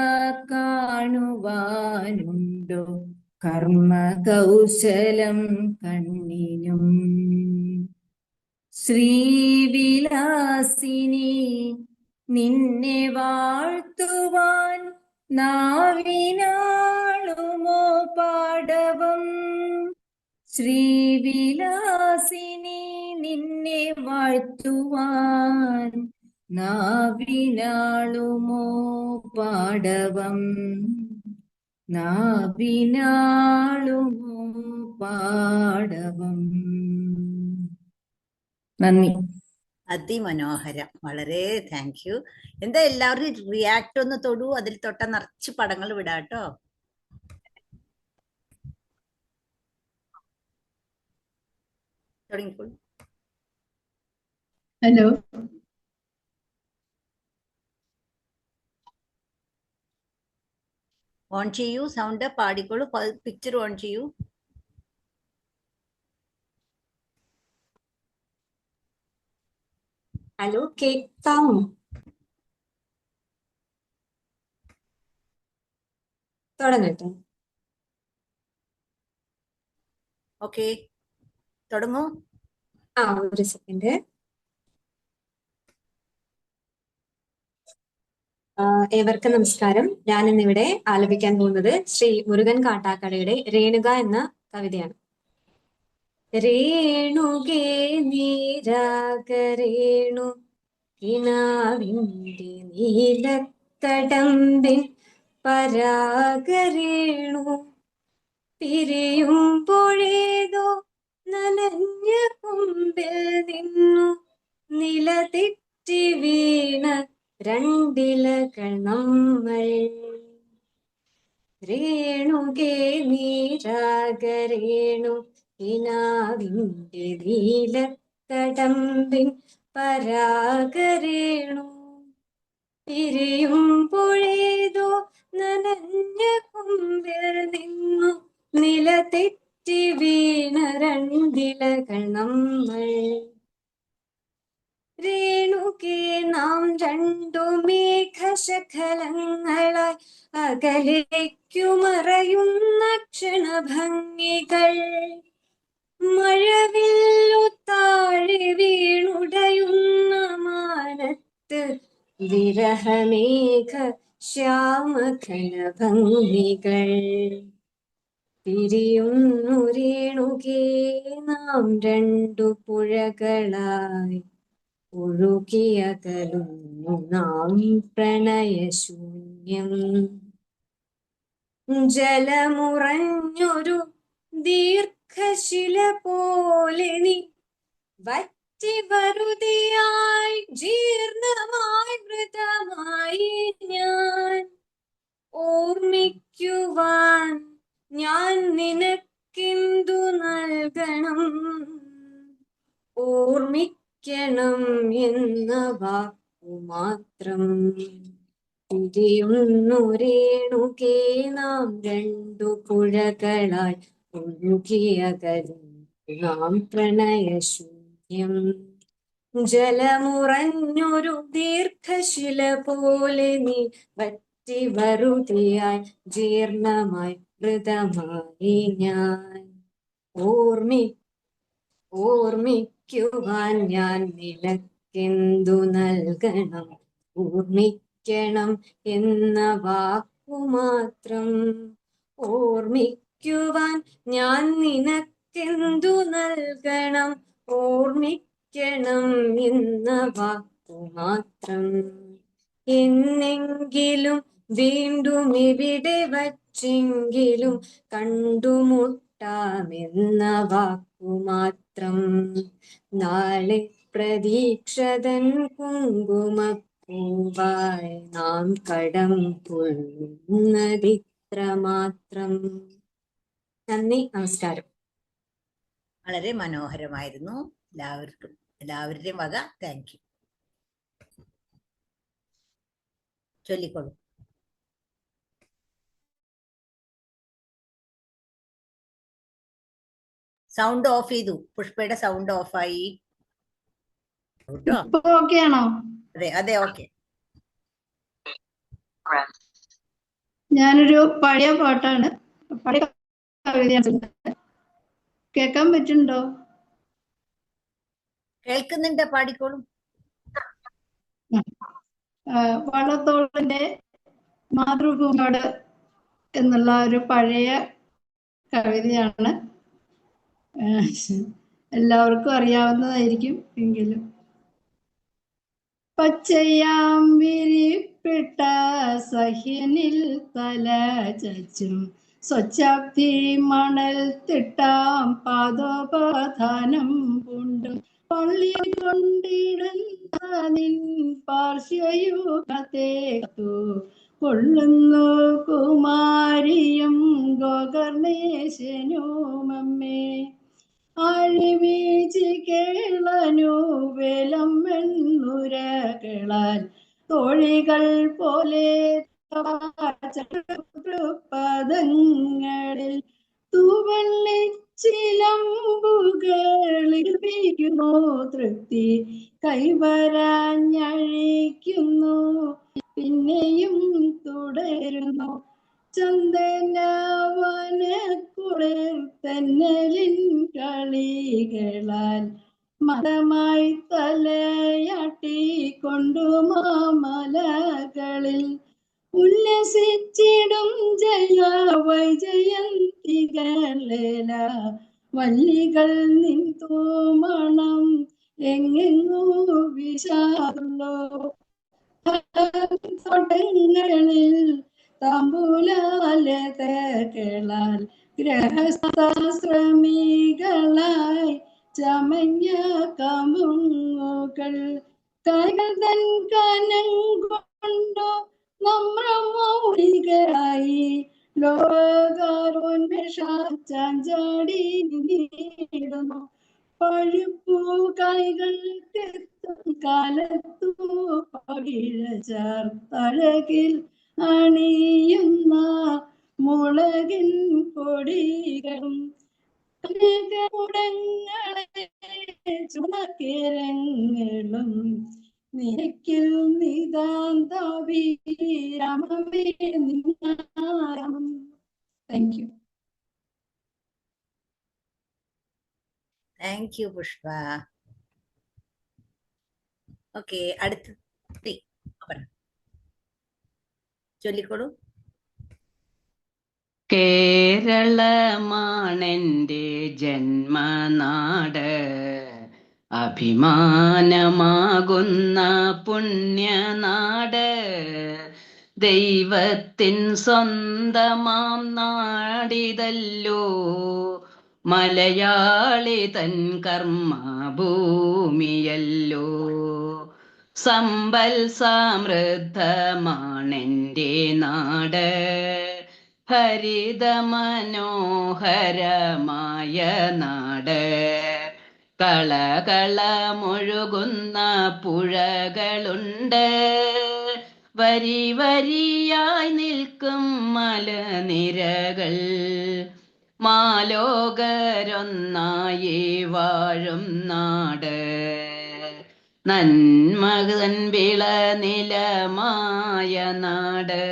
കാണുവാനുണ്ടോ കർമ്മകൗശലം കണ്ണിനും. ശ്രീവിലാസിനി നിന്നെ വാഴ്ത്തുവാൻ നാവിനാളുമോ പാടവം. ശ്രീവിലാസിനി നിന്നെ വാഴ്ത്തുവാൻ നാവിനാളുമോ പാടവം. നാവിനാളുമോ പാടവം. നന്ദി.
അതിമനോഹരം, വളരെ താങ്ക് യു. എന്താ എല്ലാവരും റിയാക്ട് ഒന്ന് തൊടൂ, അതിൽ തൊട്ട നിറച്ച് പടങ്ങൾ വിടാട്ടോ. തുടങ്ങിക്കോളൂ.
ഹലോ,
ഓൺ ചെയ്യൂ, സൗണ്ട് പാടിക്കോളൂ, പിക്ചർ ഓൺ ചെയ്യൂ.
ഹലോ, കേൾക്കാമോ? തുടങ്ങട്ടെ?
ഓക്കെ, തുടങ്ങൂ.
ഒരു സെക്കൻഡ്. ഏവർക്കും നമസ്കാരം. ഞാൻ ഇന്നിവിടെ ആലപിക്കാൻ പോകുന്നത് ശ്രീ മുരുകൻ കാട്ടാക്കടയുടെ രേണുക എന്ന കവിതയാണ്. രേണുകേ നീരാകരേണു കിനാവിന്റെ നീലത്തടമ്പിൻ പരാഗരേണു പിരിയുമ്പോഴേതോ നനഞ്ഞ കൊമ്പിൽ നിന്നു നിലതെറ്റി വീണ രണ്ടിലകൾ നമ്മൾ. രേണുകേ നീരാഗരേണു കിനാവിന്റെ നീലത്തടമ്പിൻ പരാഗരേണു പിരിയുമ്പോഴേതോ നനഞ്ഞ കൊമ്പിൽ നിന്നു നിലതെറ്റി വീണ രണ്ടിലകൾ നമ്മൾ. രേണുകേ നാം രണ്ടു മേഘശകലങ്ങളായി അകലേക്കു മറയുന്ന ക്ഷണഭംഗികൾ. മഴവില്ലു താഴെ വീണുടയുന്ന മാനത്ത് വിരഹമേഘ ശ്യാമഘനഭംഗികൾ. പിരിയുന്നു രേണുകേ നാം രണ്ടു പുഴകളായി ഒഴുകിയകലുന്നു നാം പ്രണയശൂന്യം. ജലമുറഞ്ഞൊരു ദീർഘശില പോലെ നീ വറ്റി വറുതിയായി ജീർണമായി മൃതമായി ഞാൻ. ഓർമ്മിക്കുവാൻ ഞാൻ നിനക്കെന്തു നൽകണം, ഓർമ്മിക്കണം എന്ന വാക്കു മാത്രം. പിരിയുന്നു രേണുകേ നാം രണ്ടു പുഴകളായി ഒഴുകിയകലുന്നു നാം പ്രണയശൂന്യം. ജലമുറഞ്ഞൊരു ദീർഘശില പോലെ നീ വറ്റി വറുതിയായി ജീർണമായി മൃതമായി ഞാൻ. ഓർമ്മിക്കുവാൻ ഞാൻ നിനക്കെന്തു നൽകണം, ഓർമ്മിക്കണം എന്ന വാക്കു മാത്രം. ഓർമ്മിക്കുവാൻ ഞാൻ നിനക്കെന്തു നൽകണം, ഓർമ്മിക്കണം എന്ന വാക്കു മാത്രം. എന്നെങ്കിലും വീണ്ടും ഇവിടെ വച്ചെങ്കിലും കണ്ടുമുട്ടാമെന്ന വാക്കു മാത്രം. നാളെ പ്രതീക്ഷതൻ കുങ്കുമപ്പൂവായി നാം കടം കൊള്ളുന്നതിത്ര മാത്രം. നന്ദി, നമസ്കാരം.
വളരെ മനോഹരമായിരുന്നു. എല്ലാവരുടെയും വക താങ്ക് യു. ചൊല്ലിക്കോളൂ. സൗണ്ട് ഓഫ് ചെയ്തു. പുഷ്പയുടെ സൗണ്ട് ഓഫായി. കേട്ടോ.
ഇപ്പൊ ഓക്കെ ആണോ?
അതെ അതെ, ഓക്കെ.
ഞാനൊരു പഴയ പാട്ടാണ്, പഴയ കവിതയാണ്. കേൾക്കാൻ പറ്റുന്നുണ്ടോ?
കേൾക്കുന്നുണ്ട്, പാടിക്കോളും.
വള്ളത്തോളിന്റെ മാതൃഭൂമിയോട് എന്നുള്ള ഒരു പഴയ കവിതയാണ്. എല്ലാവർക്കും അറിയാവുന്നതായിരിക്കും എങ്കിലും. പച്ചയാം വിരിപ്പിട്ട സഹ്യനിൽ തല ചച്ചും സ്വച്ഛാബ്ദി മണൽ തിട്ടാം പാദോപധാനം പൂണ്ടും പള്ളി കൊണ്ടിടുന്ന നിൻ പാർശ്വയുഗത്തേക്കു കൊള്ളുന്നു കുമാരിയും ഗോകർണേശനുമമ്മേ. ആഴിവീചി കേളനു വേലം വെണ്ണുരകളാൽ തോഴികൾ പോലെ പദങ്ങളിൽ തൂവെള്ളിച്ചിലമ്പുകളിൽ വീഴുന്നു തൃപ്തി കൈവരാഞ്ഞഴിക്കുന്നു പിന്നെയും തുടരുന്നു ചന്ദനവനക്കുളിർ തെന്നലിൻ കളികളാൽ മതമായി തലയാട്ടിക്കൊണ്ടു മാമലകളിൽ ഉല്ലസിച്ചിടും ജയ വൈജയന്തികളേല വല്ലികൾ നിൻ തോമണം എങ്ങെങ്ങോ വിശാലോ തോട്ടങ്ങളിൽ താമ്പൂലാലതകളാൽ ഗ്രഹസ്ഥാശ്രമികളായി ചമഞ്ഞ കമുങ്ങുകൾ കൈകൾ തൻ കനം കൊണ്ടോ നമ്രമൗലികളായി ലോകാരോന്മേഷാഞ്ചാടി നീടുന്നു പഴുപ്പു കൈകൾ കാലത്തു പകിഴ ചേർത്തഴകിൽ അണിയുന്ന മുളകിൻ പൊടികളും കുടങ്ങളെ ചുമക്കിരങ്ങളും നിരക്കിൽ നിതാന്തമേ. Thank you.
Thank you Pushpa. Okay, അടുത്ത ചൊല്ലിക്കോളൂ.
കേരളമാണെന്റെ ജന്മനാട്, അഭിമാനമാകുന്ന പുണ്യനാട്, ദൈവത്തിൻ സ്വന്തമാം നാടിതല്ലോ, മലയാളി തൻ കർമ്മഭൂമിയല്ലോ. സമ്പൽ സമൃദ്ധമാണെന്റെ നാട്, ഹരിത മനോഹരമായ നാട്, കളകളമൊഴുകുന്ന പുഴകളുണ്ട്, വരി വരിയായി നിൽക്കും മലനിരകൾ, മാലോകരൊന്നായി വാഴും നാട്, നന്മകൻ വിളനിലമായ നാട്.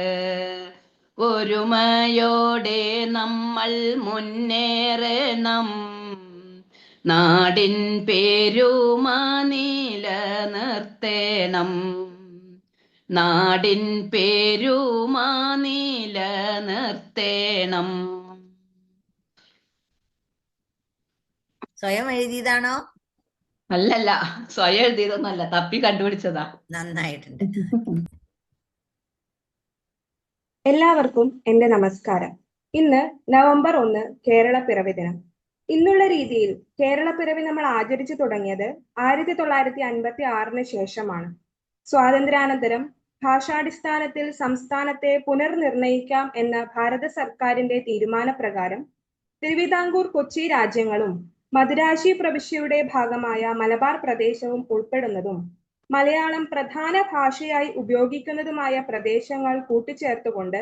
ഒരുമയോടെ നമ്മൾ മുന്നേറണം, നാടിൻ പേരുമ നിലനിർത്തേണം, നാടിൻ പേരുമ നിലനിർത്തേണം.
സ്വയം എഴുതിയതാണോ?
അല്ലല്ല, സ്വയം എഴുതിയതൊന്നല്ല, തപ്പി കണ്ടുപിടിച്ചതാ.
നന്നായിട്ടുണ്ട്.
എല്ലാവർക്കും എന്റെ നമസ്കാരം. ഇന്ന് നവംബർ 1 കേരള പിറവി ദിനം. ഇന്നുള്ള രീതിയിൽ കേരള പിറവി നമ്മൾ ആചരിച്ചു തുടങ്ങിയത് 1956 ശേഷമാണ്. സ്വാതന്ത്ര്യാനന്തരം ഭാഷാടിസ്ഥാനത്തിൽ സംസ്ഥാനത്തെ പുനർനിർണയിക്കാം എന്ന ഭാരത സർക്കാരിന്റെ തീരുമാനപ്രകാരം തിരുവിതാംകൂർ, കൊച്ചി രാജ്യങ്ങളും മദിരാശി പ്രവിശ്യയുടെ ഭാഗമായ മലബാർ പ്രദേശവും ഉൾപ്പെടുന്നതും മലയാളം പ്രധാന ഭാഷയായി ഉപയോഗിക്കുന്നതുമായ പ്രദേശങ്ങൾ കൂട്ടിച്ചേർത്തുകൊണ്ട്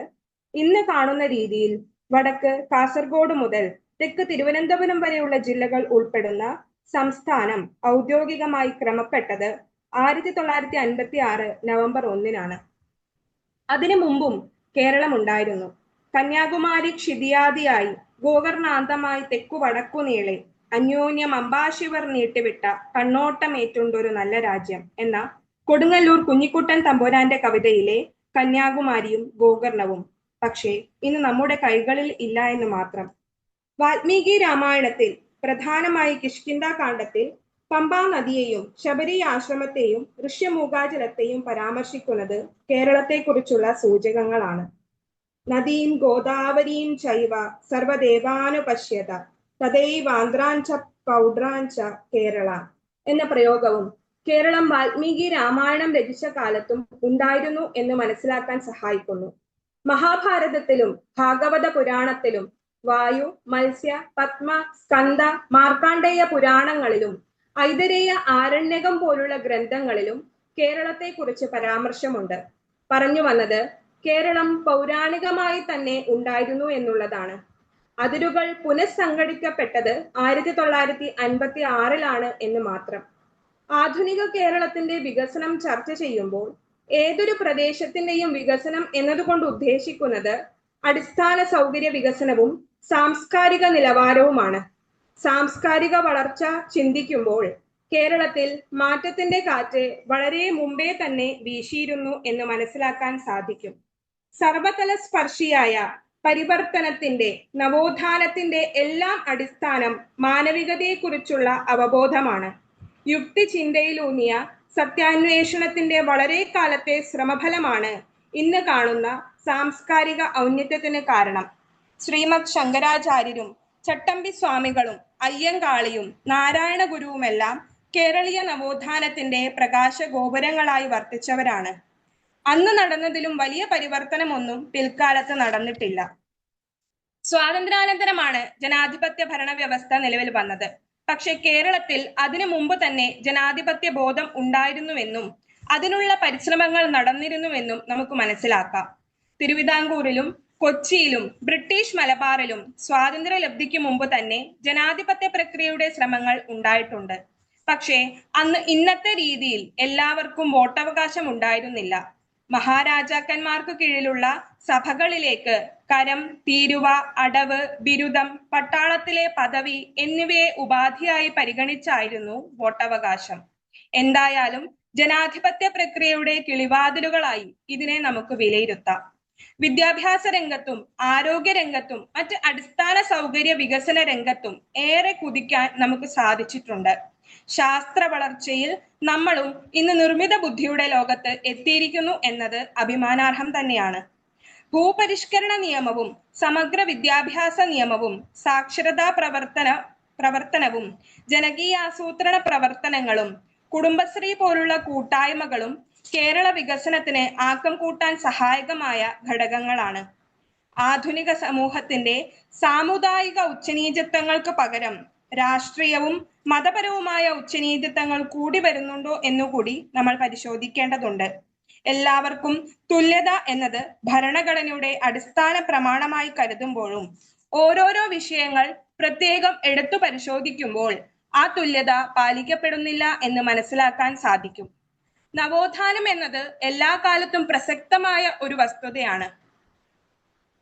ഇന്ന് കാണുന്ന രീതിയിൽ വടക്ക് കാസർഗോഡ് മുതൽ തെക്ക് തിരുവനന്തപുരം വരെയുള്ള ജില്ലകൾ ഉൾപ്പെടുന്ന സംസ്ഥാനം ഔദ്യോഗികമായി ക്രമപ്പെട്ടത് 1956 നവംബർ 1-നാണ്. അതിനു മുമ്പും കേരളം ഉണ്ടായിരുന്നു. കന്യാകുമാരി ക്ഷിതിയാദിയായി ഗോകർണാന്തമായി തെക്കു വടക്കു നീളെ അന്യോന്യം അമ്പാശിവർ നീട്ടിവിട്ട കണ്ണോട്ടമേറ്റുണ്ടൊരു നല്ല രാജ്യം എന്ന കൊടുങ്ങല്ലൂർ കുഞ്ഞിക്കുട്ടൻ തമ്പുരാന്റെ കവിതയിലെ കന്യാകുമാരിയും ഗോകർണവും പക്ഷേ ഇന്ന് നമ്മുടെ കൈകളിൽ ഇല്ല എന്ന് മാത്രം. വാൽമീകി രാമായണത്തിൽ പ്രധാനമായി കിഷ്കിന്ധാകാണ്ഡത്തിൽ പമ്പാ നദിയെയും ശബരി ആശ്രമത്തെയും ഋഷ്യമൂകാചലത്തെയും പരാമർശിക്കുന്നത് കേരളത്തെക്കുറിച്ചുള്ള സൂചകങ്ങളാണ്. നദീം ഗോദാവരീം ചൈവ സർവദേവാനുപശ്യത തദൈവാന്ത്രാഞ്ച പൗഡ്രാഞ്ച കേരള എന്ന പ്രയോഗവും കേരളം വാൽമീകി രാമായണം രചിച്ച കാലത്തും ഉണ്ടായിരുന്നു എന്ന് മനസ്സിലാക്കാൻ സഹായിക്കുന്നു. മഹാഭാരതത്തിലും ഭാഗവത പുരാണത്തിലും വായു, മത്സ്യ, പത്മ, സ്കന്ദ, മാർക്കാണ്ഡേയ പുരാണങ്ങളിലും ഐതരേയ ആരണ്യകം പോലുള്ള ഗ്രന്ഥങ്ങളിലും കേരളത്തെക്കുറിച്ച് പരാമർശമുണ്ട്. പറഞ്ഞു വന്നത് കേരളം പൗരാണികമായി തന്നെ ഉണ്ടായിരുന്നു എന്നുള്ളതാണ്. അതിരുകൾ പുനഃസംഘടിക്കപ്പെട്ടത് 1956-ലാണ് എന്ന് മാത്രം. ആധുനിക കേരളത്തിന്റെ വികസനം ചർച്ച ചെയ്യുമ്പോൾ ഏതൊരു പ്രദേശത്തിന്റെയും വികസനം എന്നതുകൊണ്ട് ഉദ്ദേശിക്കുന്നത് അടിസ്ഥാന സൗകര്യ വികസനവും സാംസ്കാരിക നിലവാരവുമാണ്. സാംസ്കാരിക വളർച്ച ചിന്തിക്കുമ്പോൾ കേരളത്തിൽ മാറ്റത്തിന്റെ കാറ്റ് വളരെ മുമ്പേ തന്നെ വീശിയിരുന്നു എന്ന് മനസ്സിലാക്കാൻ സാധിക്കും. സർവതല സ്പർശിയായ പരിവർത്തനത്തിന്റെ, നവോത്ഥാനത്തിന്റെ എല്ലാം അടിസ്ഥാനം മാനവികതയെക്കുറിച്ചുള്ള അവബോധമാണ്. യുക്തി ചിന്തയിലൂന്നിയ സത്യാന്വേഷണത്തിന്റെ വളരെ കാലത്തെ ശ്രമഫലമാണ് ഇന്ന് കാണുന്ന സാംസ്കാരിക ഔന്നത്യത്തിന് കാരണം. ശ്രീമദ് ശങ്കരാചാര്യരും ചട്ടമ്പി സ്വാമികളും അയ്യങ്കാളിയും നാരായണ ഗുരുവുമെല്ലാം കേരളീയ നവോത്ഥാനത്തിന്റെ പ്രകാശ ഗോപുരങ്ങളായി വർത്തിച്ചവരാണ്. അന്ന് നടന്നതിലും വലിയ പരിവർത്തനമൊന്നും പിൽക്കാലത്ത് നടന്നിട്ടില്ല. സ്വാതന്ത്ര്യാനന്തരമാണ് ജനാധിപത്യ ഭരണ വ്യവസ്ഥ നിലവിൽ വന്നത്. പക്ഷെ കേരളത്തിൽ അതിനു മുമ്പ് തന്നെ ജനാധിപത്യ ബോധം ഉണ്ടായിരുന്നുവെന്നും അതിനുള്ള പരിശ്രമങ്ങൾ നടന്നിരുന്നുവെന്നും നമുക്ക് മനസ്സിലാക്കാം. തിരുവിതാംകൂറിലും കൊച്ചിയിലും ബ്രിട്ടീഷ് മലബാറിലും സ്വാതന്ത്ര്യ ലബ്ധിക്ക് മുമ്പ് തന്നെ ജനാധിപത്യ പ്രക്രിയയുടെ ശ്രമങ്ങൾ ഉണ്ടായിട്ടുണ്ട്. പക്ഷേ അന്ന് ഇന്നത്തെ രീതിയിൽ എല്ലാവർക്കും വോട്ടവകാശം ഉണ്ടായിരുന്നില്ല. മഹാരാജാക്കന്മാർക്ക് കീഴിലുള്ള സഭകളിലേക്ക് കരം, തീരുവ, അടവ്, ബിരുദം, പട്ടാളത്തിലെ പദവി എന്നിവയെ ഉപാധിയായി പരിഗണിച്ചായിരുന്നു വോട്ടവകാശം. എന്തായാലും ജനാധിപത്യ പ്രക്രിയയുടെ കിളിവാതിലുകളായി ഇതിനെ നമുക്ക് വിലയിരുത്താം. വിദ്യാഭ്യാസ രംഗത്തും ആരോഗ്യ രംഗത്തും മറ്റ് അടിസ്ഥാന സൗകര്യ വികസന രംഗത്തും ഏറെ കുതിക്കാൻ നമുക്ക് സാധിച്ചിട്ടുണ്ട്. ശാസ്ത്ര വളർച്ചയിൽ നമ്മളും ഇന്ന് നിർമ്മിത ബുദ്ധിയുടെ ലോകത്ത് എത്തിയിരിക്കുന്നു എന്നത് അഭിമാനാർഹം തന്നെയാണ്. ഭൂപരിഷ്കരണ നിയമവും സമഗ്ര വിദ്യാഭ്യാസ നിയമവും സാക്ഷരതാ പ്രവർത്തനവും ജനകീയാസൂത്രണ പ്രവർത്തനങ്ങളും കുടുംബശ്രീ പോലുള്ള കൂട്ടായ്മകളും കേരള വികസനത്തിന് ആക്കം കൂട്ടാൻ സഹായകമായ ഘടകങ്ങളാണ്. ആധുനിക സമൂഹത്തിന്റെ സാമുദായിക ഉച്ചനീചത്വങ്ങൾക്ക് പകരം രാഷ്ട്രീയവും മതപരവുമായ ഉച്ചനീചത്വങ്ങൾ കൂടി വരുന്നുണ്ടോ എന്നുകൂടി നമ്മൾ പരിശോധിക്കേണ്ടതുണ്ട്. എല്ലാവർക്കും തുല്യത എന്നത് ഭരണഘടനയുടെ അടിസ്ഥാന പ്രമാണമായി കരുതുമ്പോഴും ഓരോരോ വിഷയങ്ങൾ പ്രത്യേകം എടുത്തു പരിശോധിക്കുമ്പോൾ ആ തുല്യത പാലിക്കപ്പെടുന്നില്ല എന്ന് മനസ്സിലാക്കാൻ സാധിക്കും. നവോത്ഥാനം എന്നത് എല്ലാ കാലത്തും പ്രസക്തമായ ഒരു വസ്തുതയാണ്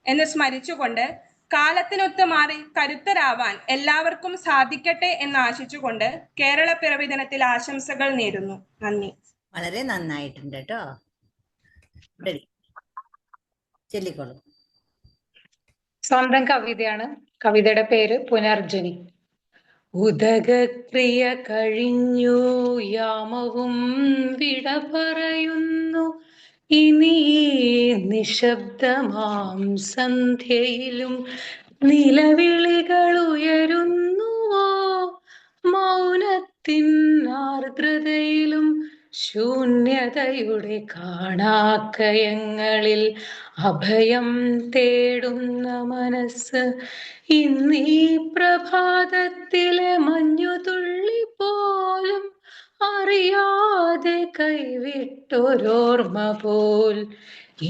എന്ന് സ്മരിച്ചുകൊണ്ട് കാലത്തിനൊത്ത് മാറി കരുത്തരാവാൻ എല്ലാവർക്കും സാധിക്കട്ടെ എന്ന് ആശിച്ചുകൊണ്ട് കേരള പിറവി ദിനത്തിൽ ആശംസകൾ നേരുന്നു. നന്ദി.
വളരെ നന്നായിട്ടുണ്ട് കേട്ടോ. ചൊല്ലിക്കോളൂ.
സ്വന്തം കവിതയാണ്. കവിതയുടെ പേര് പുനർജനി. ഉദകക്രിയ കഴിഞ്ഞു യാമവും വിട പറയുന്നു, ഇനി നിശബ്ദമാം സന്ധ്യയിലും നിലവിളികൾ ഉയരുന്നുവോ, മൗനത്തിൻ ആർദ്രതയിലും ശൂന്യതയുടെ കാണാക്കയങ്ങളിൽ അഭയം തേടുന്ന മനസ്സ് ഇന്നീ പ്രഭാതത്തിലെ മഞ്ഞുതുള്ളി പോലും അറിയാതെ കൈവിട്ടൊരോർമ്മ പോൽ.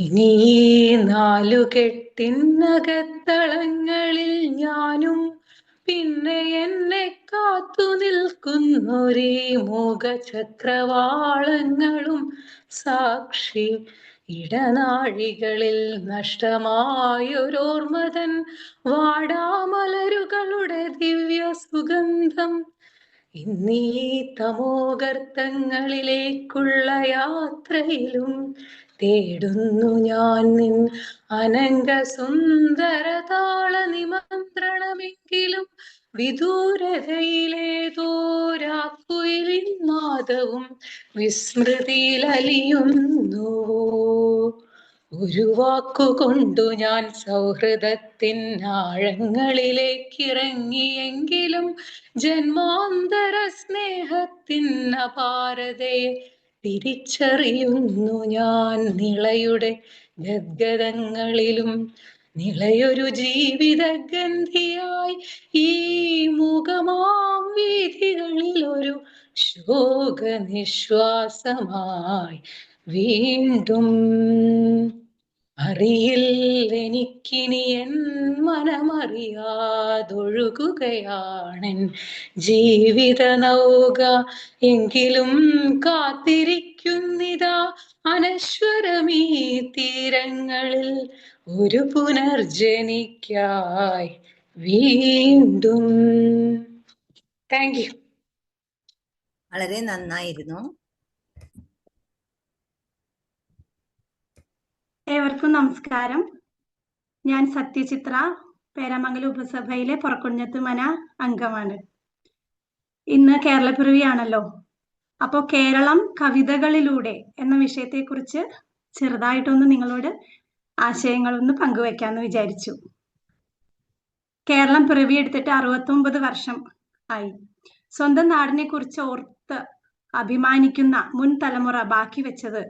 ഇനി നാലുകെട്ടിനകത്തളങ്ങളിൽ ഞാനും പിന്നെ എന്നെ കാത്തു നിൽക്കുന്നൊരേ മോഹചക്രവാളങ്ങളും സാക്ഷി. ഇടനാഴികളിൽ നഷ്ടമായൊരോർമ്മതൻ വാടാമലരുകളുടെ ദിവ്യ സുഗന്ധം. ഇന്നീ തമോഗർത്തങ്ങളിലേക്കുള്ള യാത്രയിലും തേടുന്നു ഞാൻ നിൻ അനംഗ സുന്ദര താള നിമന്ത്രണമെങ്കിലും വിദൂരതയിലേതോരാക്കുയിലിന്നാദവും വിസ്മൃതിയിലലിയുന്നുവോ. ഒരു വാക്കുകൊണ്ടു ഞാൻ സൗഹൃദത്തിൻ ആഴങ്ങളിലേക്കിറങ്ങിയെങ്കിലും ജന്മാന്തര സ്നേഹത്തിൻ അപാരതയെ തിരിച്ചറിയുന്നു ഞാൻ നിളയുടെ ഗദ്ഗതങ്ങളിലും. നിളയൊരു ജീവിത ഗന്ധിയായി ഈ മുഖമാം വീഥികളിൽ ഒരു ശോക നിശ്വാസമായി വീണ്ടും. അറിയില്ലെനിക്കിനി എൻ മനമറിയാതൊഴുകുകയാണെൻ ജീവിത നൗക. എങ്കിലും കാത്തിരിക്കുന്നിതാ അനശ്വരമീ തീരങ്ങളിൽ ഒരു പുനർജനിക്കായി വീണ്ടും. Thank you.
വളരെ നന്നായിരുന്നു.
ഏവർക്കും നമസ്കാരം. ഞാൻ സത്യചിത്ര, പേരാമംഗലം ഉപസഭയിലെ പുറക്കുഞ്ഞത്ത് മന അംഗമാണ്. ഇന്ന് കേരളപ്പിറവിയാണല്ലോ. അപ്പോൾ കേരളം കവിതകളിലൂടെ എന്ന വിഷയത്തെക്കുറിച്ച് ചെറുതായിട്ടൊന്ന് നിങ്ങളോട് ആശയങ്ങളൊന്ന് പങ്കുവെക്കാമെന്ന് വിചാരിച്ചു. കേരളം പിറവിയെടുത്തിട്ട് 69 വർഷം ആയി. സ്വന്തം നാടിനെ കുറിച്ച് ഓർത്ത് അഭിമാനിക്കുന്ന മുൻ തലമുറ ബാക്കി വെച്ചത്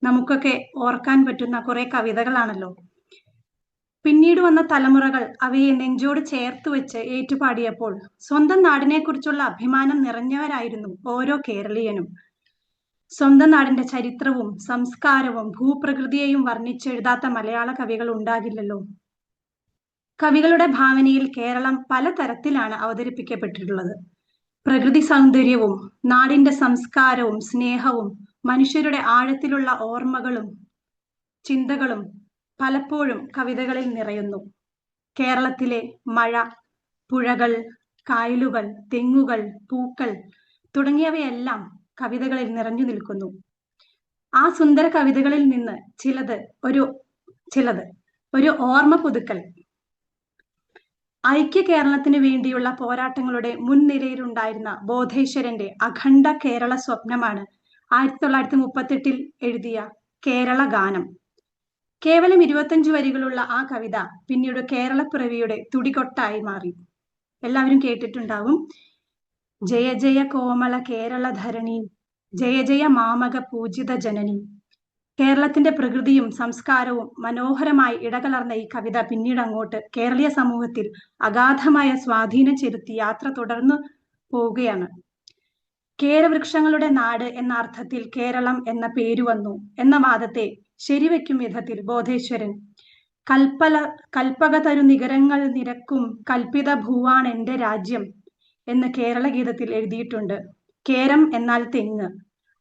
നമുക്കൊക്കെ ഓർക്കാൻ പറ്റുന്ന കുറെ കവിതകളാണല്ലോ. പിന്നീട് വന്ന തലമുറകൾ അവയെ നെഞ്ചോട് ചേർത്ത് വെച്ച് ഏറ്റുപാടിയപ്പോൾ സ്വന്തം നാടിനെ കുറിച്ചുള്ള അഭിമാനം നിറഞ്ഞവരായിരുന്നു ഓരോ കേരളീയനും. സ്വന്തം നാടിന്റെ ചരിത്രവും സംസ്കാരവും ഭൂപ്രകൃതിയെയും വർണ്ണിച്ചെഴുതാത്ത മലയാള കവികൾ ഉണ്ടാകില്ലല്ലോ. കവികളുടെ ഭാവനയിൽ കേരളം പലതരത്തിലാണ് അവതരിപ്പിക്കപ്പെട്ടിട്ടുള്ളത്. പ്രകൃതി സൗന്ദര്യവും നാടിന്റെ സംസ്കാരവും സ്നേഹവും മനുഷ്യരുടെ ആഴത്തിലുള്ള ഓർമ്മകളും ചിന്തകളും പലപ്പോഴും കവിതകളിൽ നിറയുന്നു. കേരളത്തിലെ മഴ, പുഴകൾ, കായലുകൾ, തെങ്ങുകൾ, പൂക്കൾ തുടങ്ങിയവയെല്ലാം കവിതകളിൽ നിറഞ്ഞു നിൽക്കുന്നു. ആ സുന്ദര കവിതകളിൽ നിന്ന് ചിലത് ഒരു ഓർമ്മ പുതുക്കൽ. ഐക്യ കേരളത്തിന് വേണ്ടിയുള്ള പോരാട്ടങ്ങളുടെ മുൻനിരയിലുണ്ടായിരുന്ന ബോധേശ്വരന്റെ അഖണ്ഡ കേരള സ്വപ്നമാണ് 1938 എഴുതിയ കേരള ഗാനം. കേവലം 25 വരികളുള്ള ആ കവിത പിന്നീട് കേരളപ്പിറവിയുടെ തുടികൊട്ടായി മാറി. എല്ലാവരും കേട്ടിട്ടുണ്ടാവും. ജയ ജയ കോമള കേരള ധരണി, ജയ ജയ മാമക പൂജിത ജനനി. കേരളത്തിന്റെ പ്രകൃതിയും സംസ്കാരവും മനോഹരമായി ഇടകലർന്ന ഈ കവിത പിന്നീട് അങ്ങോട്ട് കേരളീയ സമൂഹത്തിൽ അഗാധമായ സ്വാധീനം ചെലുത്തി യാത്ര തുടർന്നു പോവുകയാണ്. കേരവൃക്ഷങ്ങളുടെ നാട് എന്ന അർത്ഥത്തിൽ കേരളം എന്ന പേര് വന്നു എന്ന വാദത്തെ ശരിവെക്കും വിധത്തിൽ ബോധേശ്വരൻ കൽപ്പക തരു നികരങ്ങൾ നിരക്കും കൽപ്പിത ഭൂവാണ് എന്റെ രാജ്യം എന്ന് കേരള ഗീതത്തിൽ എഴുതിയിട്ടുണ്ട്. കേരം എന്നാൽ തെങ്ങ്,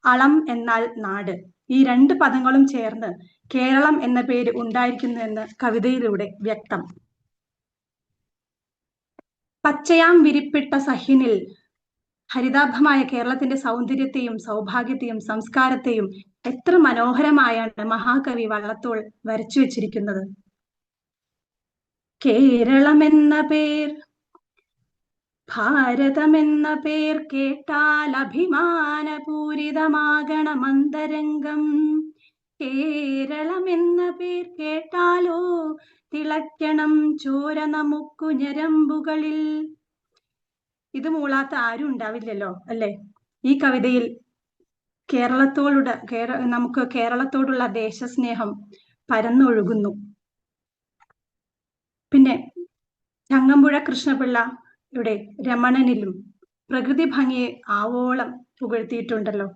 അളം എന്നാൽ നാട്. ഈ 2 പദങ്ങളും ചേർന്ന് കേരളം എന്ന പേര് ഉണ്ടായിരിക്കുന്നു എന്ന് കവിതയിലൂടെ വ്യക്തം. പച്ചയാം വിരിപ്പിട്ട സഹ്യനിൽ ഹരിതാഭമായ കേരളത്തിന്റെ സൗന്ദര്യത്തെയും സൗഭാഗ്യത്തെയും സംസ്കാരത്തെയും എത്ര മനോഹരമായാണ് മഹാകവി വള്ളത്തോൾ വരച്ചു വെച്ചിരിക്കുന്നത്. കേരളം എന്ന പേർ, ഭാരതം എന്ന പേർ കേട്ടാൽ അഭിമാനപൂരിതമാകണം അന്തരംഗം. കേരളം എന്ന പേർ കേട്ടാലോ തിളയ്ക്കണം ചോര നമുക്കു ഞരമ്പുകളിൽ. ഇത് മൂളാത്ത ആരും ഉണ്ടാവില്ലല്ലോ അല്ലെ? ഈ കവിതയിൽ നമുക്ക് കേരളത്തോടുള്ള ദേശസ്നേഹം പരന്നൊഴുകുന്നു. പിന്നെ ചങ്ങമ്പുഴ കൃഷ്ണപിള്ളയുടെ രമണനിലും പ്രകൃതി ഭംഗിയെ ആവോളം പുകഴ്ത്തിയിട്ടുണ്ടല്ലോ.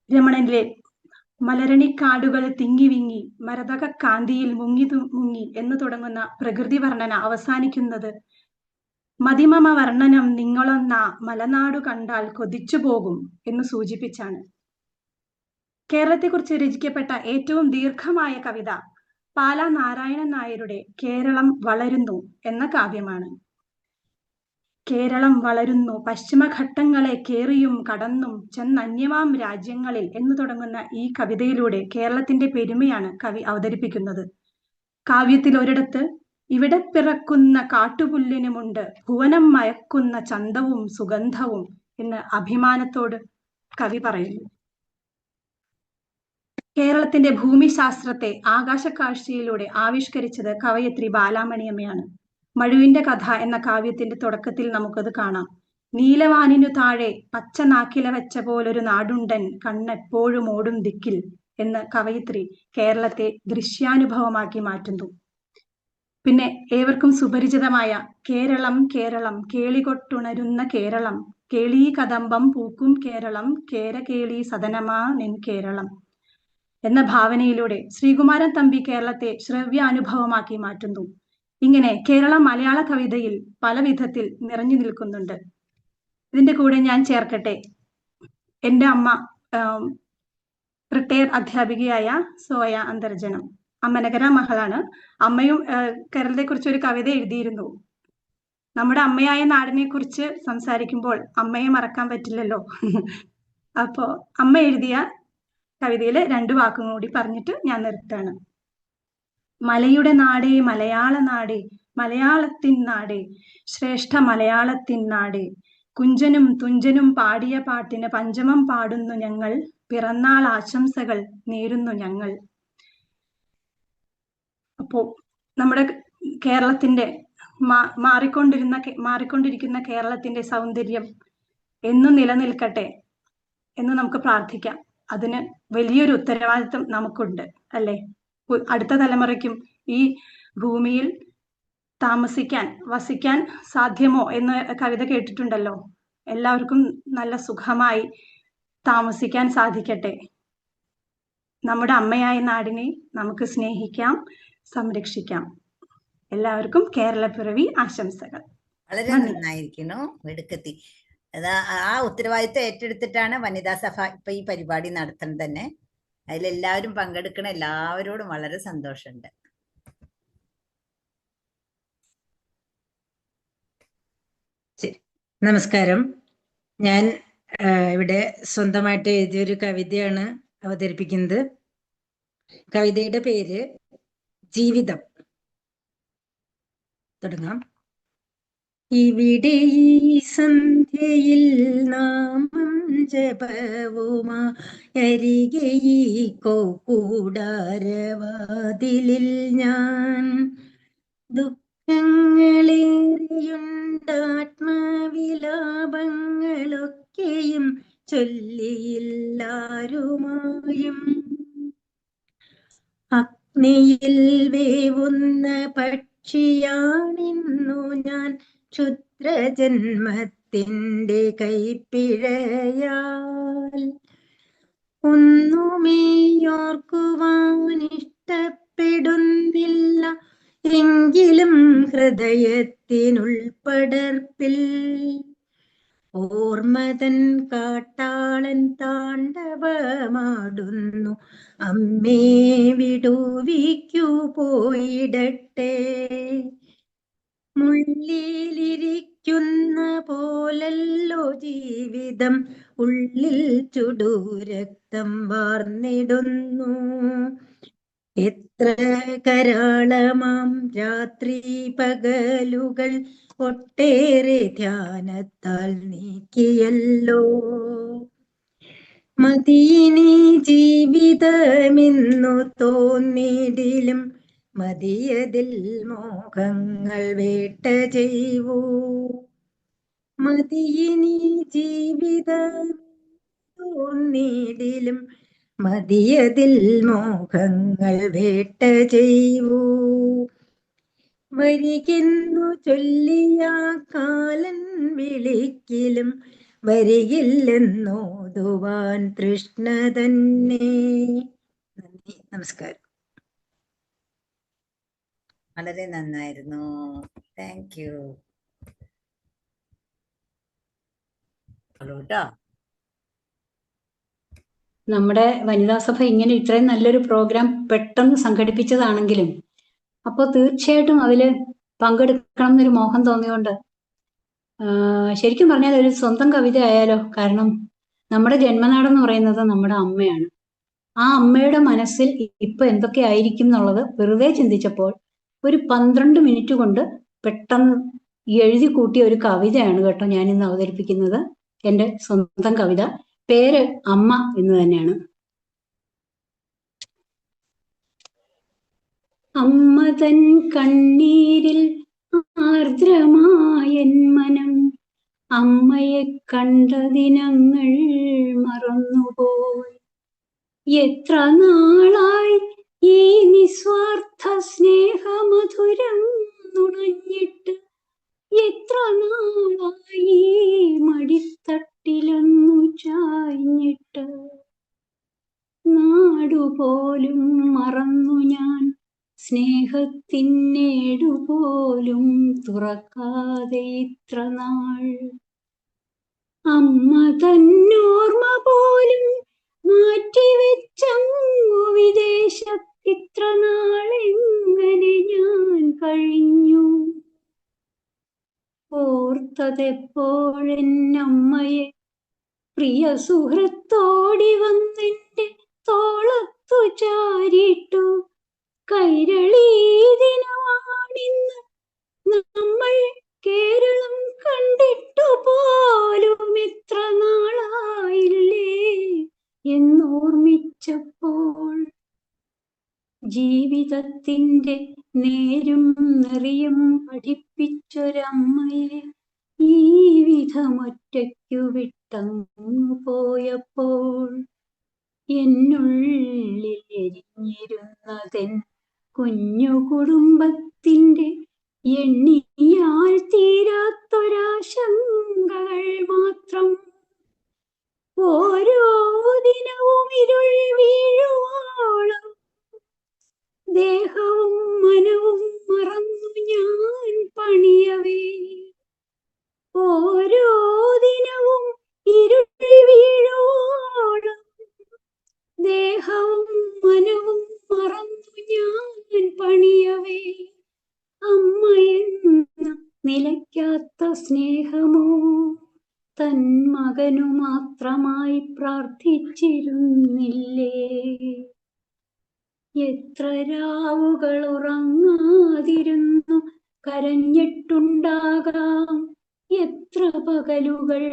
രമണനിലെ മലരണിക്കാടുകൾ തിങ്ങി വിങ്ങി മരതക കാന്തിയിൽ മുങ്ങി എന്ന് തുടങ്ങുന്ന പ്രകൃതി വർണ്ണന അവസാനിക്കുന്നത് മതിമമ വർണ്ണനം നിങ്ങളൊന്ന മലനാടു കണ്ടാൽ കൊതിച്ചു പോകും എന്ന് സൂചിപ്പിച്ചാണ്. കേരളത്തെക്കുറിച്ച് രചിക്കപ്പെട്ട ഏറ്റവും ദീർഘമായ കവിത പാലാ നാരായണൻ നായരുടെ കേരളം വളരുന്നു എന്ന കാവ്യമാണ്. കേരളം വളരുന്നു പശ്ചിമഘട്ടങ്ങളെ കേറിയും കടന്നും ചെന്നന്യമാം രാജ്യങ്ങളിൽ എന്ന് തുടങ്ങുന്ന ഈ കവിതയിലൂടെ കേരളത്തിന്റെ പെരുമയാണ് കവി അവതരിപ്പിക്കുന്നത്. കാവ്യത്തിൽ ഒരിടത്ത് ഇവിടെ പിറക്കുന്ന കാട്ടുപുല്ലിനുമുണ്ട് ഭുവനം മയക്കുന്ന ചന്തവും സുഗന്ധവും എന്ന് അഭിമാനത്തോട് കവി പറയുന്നു. കേരളത്തിന്റെ ഭൂമിശാസ്ത്രത്തെ ആകാശക്കാഴ്ചയിലൂടെ ആവിഷ്കരിച്ചത് കവയത്രി ബാലാമണിയമ്മയാണ്. മഴുവിന്റെ കഥ എന്ന കാവ്യത്തിന്റെ തുടക്കത്തിൽ നമുക്കത് കാണാം. നീലവാനിനു താഴെ പച്ച നാക്കില വെച്ച പോലൊരു നാടുണ്ടൻ കണ്ണെപ്പോഴും ഓടും ദിക്കിൽ എന്ന് കവയിത്രി കേരളത്തെ ദൃശ്യാനുഭവമാക്കി മാറ്റുന്നു. പിന്നെ ഏവർക്കും സുപരിചിതമായ കേരളം കേരളം കേളികൊട്ടുണരുന്ന കേരളം കേളീ കദംബം പൂക്കും കേരളം കേരകേളി സദനമാ നിൻ കേരളം എന്ന ഭാവനയിലൂടെ ശ്രീകുമാരൻ തമ്പി കേരളത്തെ ശ്രവ്യാനുഭവമാക്കി മാറ്റുന്നു. ഇങ്ങനെ കേരള മലയാള കവിതയിൽ പല വിധത്തിൽ നിറഞ്ഞു നിൽക്കുന്നുണ്ട്. ഇതിന്റെ കൂടെ ഞാൻ ചേർക്കട്ടെ, എൻ്റെ അമ്മ റിട്ടയർഡ് അധ്യാപികയായ സോയ അന്തർജനം, അമ്മനഗര മകളാണ്. അമ്മയും കേരളത്തെക്കുറിച്ച് ഒരു കവിത എഴുതിയിരുന്നു. നമ്മുടെ അമ്മയായ നാടിനെ കുറിച്ച് സംസാരിക്കുമ്പോൾ അമ്മയെ മറക്കാൻ പറ്റില്ലല്ലോ. അപ്പോ അമ്മ എഴുതിയ കവിതയില് 2 വാക്കും കൂടി പറഞ്ഞിട്ട് ഞാൻ നിർത്തുകയാണ്. മലയുടെ നാടേ മലയാള നാടേ മലയാളത്തിൻ നാടേ ശ്രേഷ്ഠ മലയാളത്തിൻ നാടേ കുഞ്ചനും തുഞ്ചനും പാടിയ പാട്ടിന് പഞ്ചമം പാടുന്നു ഞങ്ങൾ പിറന്നാൾ ആശംസകൾ നേരുന്നു ഞങ്ങൾ. അപ്പോ നമ്മുടെ കേരളത്തിന്റെ മാറിക്കൊണ്ടിരിക്കുന്ന കേരളത്തിന്റെ സൗന്ദര്യം എന്നും നിലനിൽക്കട്ടെ എന്ന് നമുക്ക് പ്രാർത്ഥിക്കാം. അതിന് വലിയൊരു ഉത്തരവാദിത്വം നമുക്കുണ്ട് അല്ലെ? അടുത്ത തലമുറയ്ക്കും ഈ ഭൂമിയിൽ വസിക്കാൻ സാധ്യമോ എന്ന് കവിത കേട്ടിട്ടുണ്ടല്ലോ. എല്ലാവർക്കും നല്ല സുഖമായി താമസിക്കാൻ സാധിക്കട്ടെ. നമ്മുടെ അമ്മയായ നാടിനെ നമുക്ക് സ്നേഹിക്കാം, സംരക്ഷിക്കാം. എല്ലാവർക്കും കേരളപ്പിറവി ആശംസകൾ.
വളരെ നന്നായിരിക്കുന്നു മിടുക്കത്തി. ആ ഉത്തരവാദിത്വം ഏറ്റെടുത്തിട്ടാണ് വനിതാ സഭ ഇപ്പൊ ഈ പരിപാടി നടത്തുന്നത് തന്നെ. അതിലെല്ലാവരും പങ്കെടുക്കണം. എല്ലാവരോടും വളരെ സന്തോഷമുണ്ട്.
നമസ്കാരം. ഞാൻ ഇവിടെ സ്വന്തമായിട്ട് എഴുതിയൊരു കവിതയാണ് അവതരിപ്പിക്കുന്നത്. കവിതയുടെ പേര് ജീവിതം. തുടങ്ങാം. ഇവിടെ ഈ സന്ധ്യയിൽ നാമം ജപവുമാ അരികെ ഈ കൂടാരവാതിലിൽ ഞാൻ ദുഃഖങ്ങളേറിയുണ്ടാത്മവിലാപങ്ങളൊക്കെയും ചൊല്ലിയില്ലാരുമായും അഗ്നിയിൽ വേവുന്ന പക്ഷിയാണിന്നു ഞാൻ ക്ഷുദ്രജന്മത്തിൻ്റെ കൈപ്പിഴയാൽ ഒന്നുമേയോർക്കുവാനിഷ്ടപ്പെടുന്നില്ല എങ്കിലും ഹൃദയത്തിനുൾപ്പടർപ്പിൽ ഓർമ്മതൻ കാട്ടാളൻ താണ്ഡവമാടുന്നു. അമ്മേ വിടുവിക്കൂ പോയിടട്ടെ. മുള്ളിലിരിക്കുന്ന പോലല്ലോ ജീവിതം, ഉള്ളിൽ ചുടുരക്തം വാർന്നിടുന്നു. എത്ര കരാളമാം രാത്രി പകലുകൾ ഒട്ടേറെ ധ്യാനത്താൽ നീക്കിയല്ലോ. മതിയിനി ജീവിതമെന്നു തോന്നിടിലും മതിയതിൽ മോഹങ്ങൾ വേട്ട ചെയ്യൂ. മതിയിനി ജീവിതം തോന്നിടിലും മതിയതിൽ മോഹങ്ങൾ വേട്ട ചെയ്യൂ. വരികെന്നു ചൊല്ലിയ കാലൻ വിളിക്കിലും വരികില്ലെന്നോതുവാൻ തൃഷ്ണ തന്നെ. നന്ദി, നമസ്കാരം.
വളരെ നന്നായിരുന്നു. Thank you. കേട്ടോ.
നമ്മുടെ വനിതാ സഭ ഇങ്ങനെ ഇത്രയും നല്ലൊരു പ്രോഗ്രാം പെട്ടെന്ന് സംഘടിപ്പിച്ചതാണെങ്കിലും അപ്പോൾ തീർച്ചയായിട്ടും അതിൽ പങ്കെടുക്കണം എന്നൊരു മോഹം തോന്നിയോണ്ട് ശരിക്കും പറഞ്ഞാൽ ഒരു സ്വന്തം കവിത ആയാലോ. കാരണം നമ്മുടെ ജന്മനാടെന്ന് പറയുന്നത് നമ്മുടെ അമ്മയാണ്. ആ അമ്മയുടെ മനസ്സിൽ ഇപ്പൊ എന്തൊക്കെ ആയിരിക്കും എന്നുള്ളത് വെറുതെ ചിന്തിച്ചപ്പോൾ ഒരു 12 മിനിറ്റ് കൊണ്ട് പെട്ടെന്ന് എഴുതി കൂട്ടിയ ഒരു കവിതയാണ് കേട്ടോ ഞാൻ ഇന്ന് അവതരിപ്പിക്കുന്നത്. എൻ്റെ സ്വന്തം കവിത. പേര് അമ്മ എന്ന് തന്നെയാണ്. അമ്മ തൻ കണ്ണീരിൽ ആർദ്രമായൻ മനം അമ്മയെ കണ്ട ദിനങ്ങൾ മറന്നുപോയി. എത്ര നാളായി ഈ നിസ്വാർത്ഥ സ്നേഹമധുരം നുണഞ്ഞിട്ട്, എത്ര നാളായി മടിത്തട്ടിലൊന്നു ചായ്ഞ്ഞിട്ട്. നാടുപോലും മറന്നു ഞാൻ, സ്നേഹത്തിനേടുപോലും തുറക്കാതെ ഇത്ര നാൾ. അമ്മ തന്നോർമ്മ പോലും മാറ്റിവെച്ചങ്ങു വിദേശത്തിത്ര നാളെങ്ങനെ ഞാൻ കഴിഞ്ഞു. ഓർത്തതെപ്പോഴെന്നമ്മയെ പ്രിയ സുഹൃത്തോടി വന്നെന്റെ തോളത്തു ചാരിട്ടു. കൈരളീ ദിനമാണിന്ന് നമ്മൾ കേരളം കണ്ടിട്ടു പോലും എത്ര നാളായില്ലേ എന്നോർമ്മിച്ചപ്പോൾ. ജീവിതത്തിന്റെ നേരും നെറിയും പഠിപ്പിച്ചൊരമ്മയെ ഈ വിധമൊറ്റയ്ക്കു വിട്ടങ്ങു പോയപ്പോൾ എന്നുള്ളിൽ എരിഞ്ഞിരുന്നതെൻ കുഞ്ഞു കുടുംബത്തിന്റെ എണ്ണിയാൽ തീരാത്തൊരാശങ്കകൾ മാത്രം. ഓരോ ദിനവും ഇരുൾ വീഴുവോളം ദേഹവും മനവും മറന്നു ഞാൻ പണിയവേ. ഓരോ ദിനവും ഇരുൾ വീഴുവോളം ദേഹവും മനവും മറന്നു ഞാൻ പണിയവേ. അമ്മയെന്ന നിലയ്ക്കാത്ത സ്നേഹമോ തൻ മകനു മാത്രമായി പ്രാർത്ഥിച്ചിരുന്നില്ലേ. എത്ര രാവുകൾ ഉറങ്ങാതിരുന്നു കരഞ്ഞിട്ടുണ്ടാകാം, എത്ര പകലുകൾ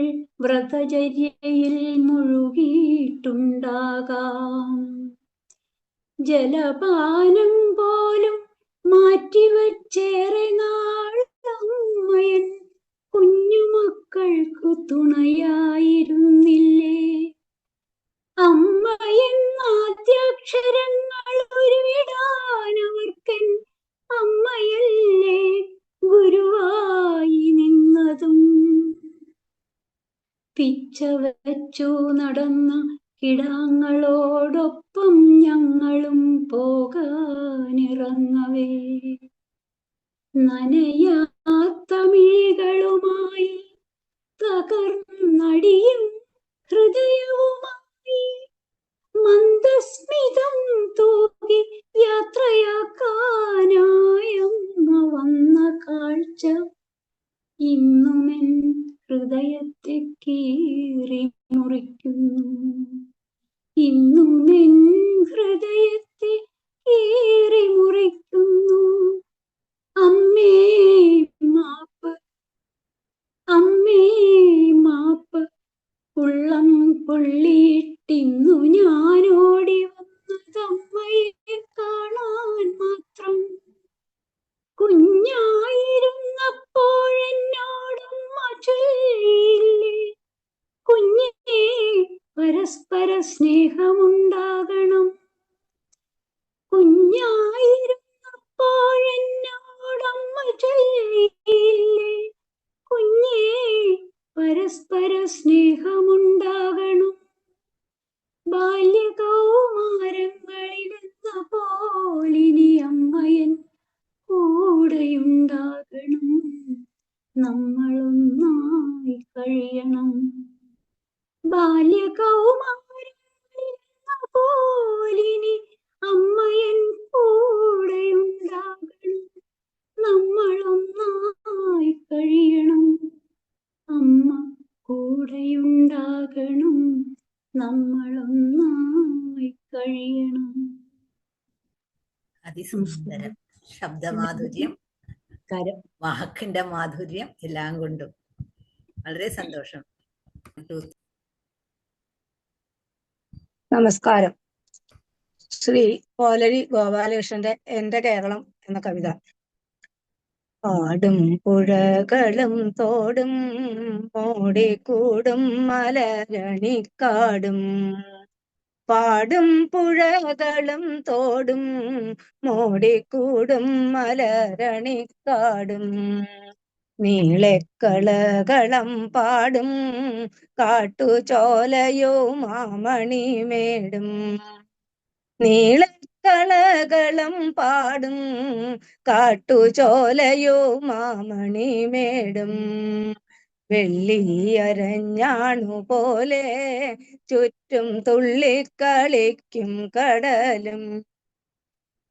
വ്രതചര്യയിൽ മുഴുകിയിട്ടുണ്ടാകാം. ജലപാനം പോലും മാറ്റിവച്ചേറെ നാൾ അമ്മയൻ കുഞ്ഞുമക്കൾക്കു തുണയായിരുന്നില്ലേ. അമ്മ എന്ന ആദ്യാക്ഷരങ്ങൾ ഉരുവിടാനവർക്കൻ അമ്മയല്ലേ ഗുരുവായി നിന്നതും. പിച്ച വച്ചു നടന്ന കിടാങ്ങളോടൊപ്പം ഞങ്ങളും പോകാനിറങ്ങവേ. നനയാത്ത മിഴികളുമായി തകർന്നടിയും ഹൃദയവുമായി മന്ദസ്മിതം തൂകി യാത്രയാക്കാനായമ്മ വന്ന കാഴ്ച ഇന്നുമെൻ ഹൃദയത്തെ കീറി മുറിക്കുന്നു. ഇന്നുമെൻ ഹൃദയത്തെ കീറി മുറിക്കുന്നു. അമ്മേ മാപ്പ്, അമ്മേ മാപ്പ്. ഉള്ളം പൊള്ളിയിട്ടിന്നു ഞാനോടി വന്നതമ്മയെ കാണാൻ മാത്രം. കുഞ്ഞായിരുന്നപ്പോഴെന്നോടമ്മ ചൊല്ലിയില്ലേ, കുഞ്ഞേ പരസ്പര സ്നേഹമുണ്ടാകണം. കുഞ്ഞായിരുന്നപ്പോഴെന്നോടമ്മ ചൊല്ലിയില്ലേ, കുഞ്ഞേ പരസ്പര സ്നേഹമുണ്ടാകണം. ബാല്യകൗമാരങ്ങളിലെന്ന പോലിനി അമ്മയൻ കൂടെയുണ്ടാകണം. നമ്മളൊന്നായി കഴിയണം. കഴിയണം.
അതിസുന്ദരം. ശബ്ദമാധുര്യം,
കാര്യം
വാക്കിന്റെ മാധുര്യം എല്ലാം കൊണ്ടും വളരെ സന്തോഷം.
നമസ്കാരം. ശ്രീ പോലരി ഗോപാലകൃഷ്ണന്റെ എന്റെ കേരളം എന്ന കവിത. പാടും പുഴകളും തോടും മൂടിക്കൂടും മലരണിക്കാടും. പാടും പുഴകളും തോടും മൂടിക്കൂടും മലരണിക്കാടും. നീളക്കളകളം പാടും കാട്ടുചോലയോ മാമണിമേടും. നീളക്കളകളം പാടും കാട്ടുചോലയോ മാമണിമേടും. വെള്ളിയരഞ്ഞാണു പോലെ ചുറ്റും തുള്ളിക്കളിക്കും കടലും.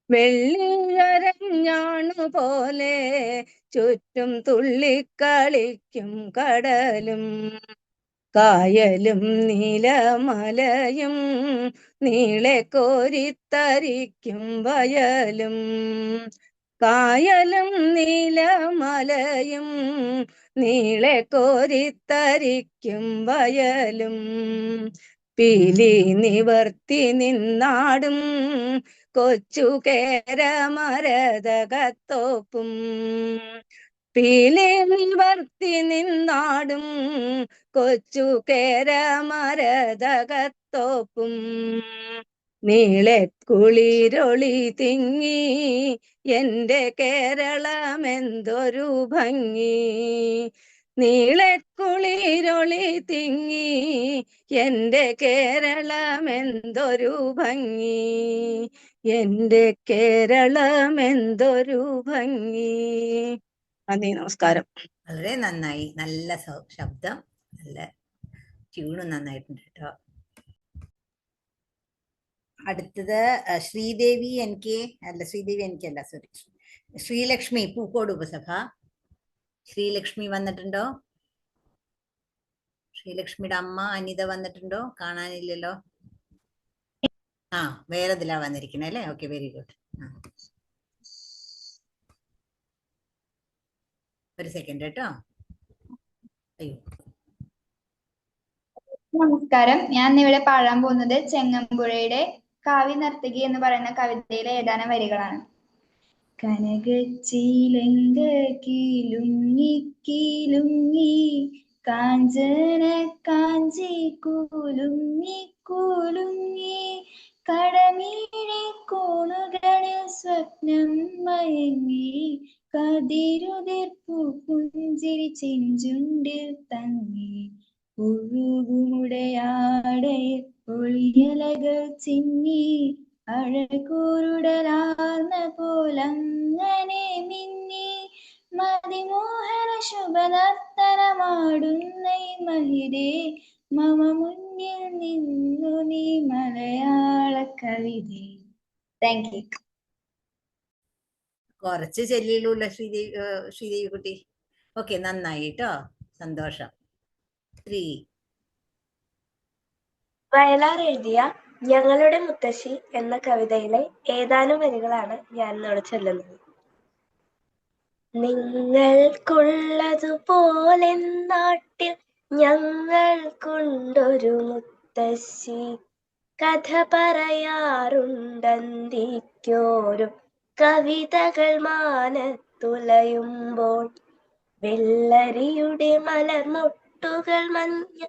വെള്ളിയരഞ്ഞാണു പോലെ ചുറ്റും തുള്ളിക്കളിക്കും കടലും. കായലും നീലമലയും നീളെ കോരിത്തരിക്കും വയലും. കായലും നീലമലയും നീളെ കോരിത്തരിക്കും വയലും. പീലി നിവർത്തി നിന്നാടും കൊച്ചു കേരമരതകത്തോപ്പും. പീലി നിവർത്തി നിന്നാടും കൊച്ചു കേരമരതകത്തോപ്പും. നീളെ കുളിരൊളി തിങ്ങി എന്റെ കേരളമെന്തൊരു ഭംഗി. നീളെ കുളിരൊളി തിങ്ങി എന്റെ കേരളമെന്തൊരു ഭംഗി. എന്റെ കേരളമെന്തൊരു ഭംഗി. നന്ദി, നമസ്കാരം.
വളരെ നന്നായി. നല്ല ശബ്ദം, നല്ല ട്യൂണും നന്നായിട്ടുണ്ട് കേട്ടോ. അടുത്തത് ശ്രീദേവി എനിക്ക് അല്ല, ശ്രീദേവി എനിക്കല്ല, സോറി, ശ്രീലക്ഷ്മി പൂക്കോട് ഉപസഭ. ശ്രീലക്ഷ്മി വന്നിട്ടുണ്ടോ? ശ്രീലക്ഷ്മിയുടെ അമ്മ അനിത വന്നിട്ടുണ്ടോ? കാണാനില്ലല്ലോ. ആ, വേറെ ഇതിലാ വന്നിരിക്കണേ അല്ലേ? Okay, very good. ഒരു സെക്കൻഡ് കേട്ടോ. അയ്യോ,
നമസ്കാരം. ഞാൻ ഇവിടെ പാടാൻ പോകുന്നത് ചെങ്ങമ്പുഴയുടെ കാവ്യ നർത്തകി എന്ന് പറയുന്ന കവിതയിലെ ഏതാനും വരികളാണ്. കനകച്ചിലങ്ക കിലുങ്ങി കിലുങ്ങി കാഞ്ചന കാഞ്ചി കുലുങ്ങി കുലുങ്ങി കടമീഴി കോണുകളിൽ സ്വപ്നം മയങ്ങി കതിരുതിർപ്പു പുഞ്ചിരി ചെഞ്ചുണ്ടിൽ തങ്ങി ഒഴുകുമുടയാടയിൽ ഒളിയലകൾ ചിന്നി അഴകൂരുടലാർന്ന പോലങ്ങനെ മിന്നി മതിമോഹന ശുഭനർത്തനമാടുന്ന മഹിതേ മമ മുന്നിൽ നിന്നു നീ മലയാള കവിതേ. Thank you.
കുറച്ച് ചെല്ലിയുള്ള ശ്രീദേവി കുട്ടി. ഓക്കെ, നന്നായി കേട്ടോ, സന്തോഷം.
വയലാർ എഴുതിയ ഞങ്ങളുടെ മുത്തശ്ശി എന്ന കവിതയിലെ ഏതാനും വരികളാണ് ഞാൻ ഇന്നോട് ചൊല്ലുന്നത്. നിങ്ങൾക്കുള്ളതുപോലെ നാട്ടിൽ ഞങ്ങൾക്കുണ്ടൊരു മുത്തശ്ശി, കഥ പറയാറുണ്ടന്തിക്കോരും കവിതകൾ മാനത്തുലയുമ്പോൾ. വെള്ളരിയുടെ മലർമൊട്ടുകൾ മഞ്ഞ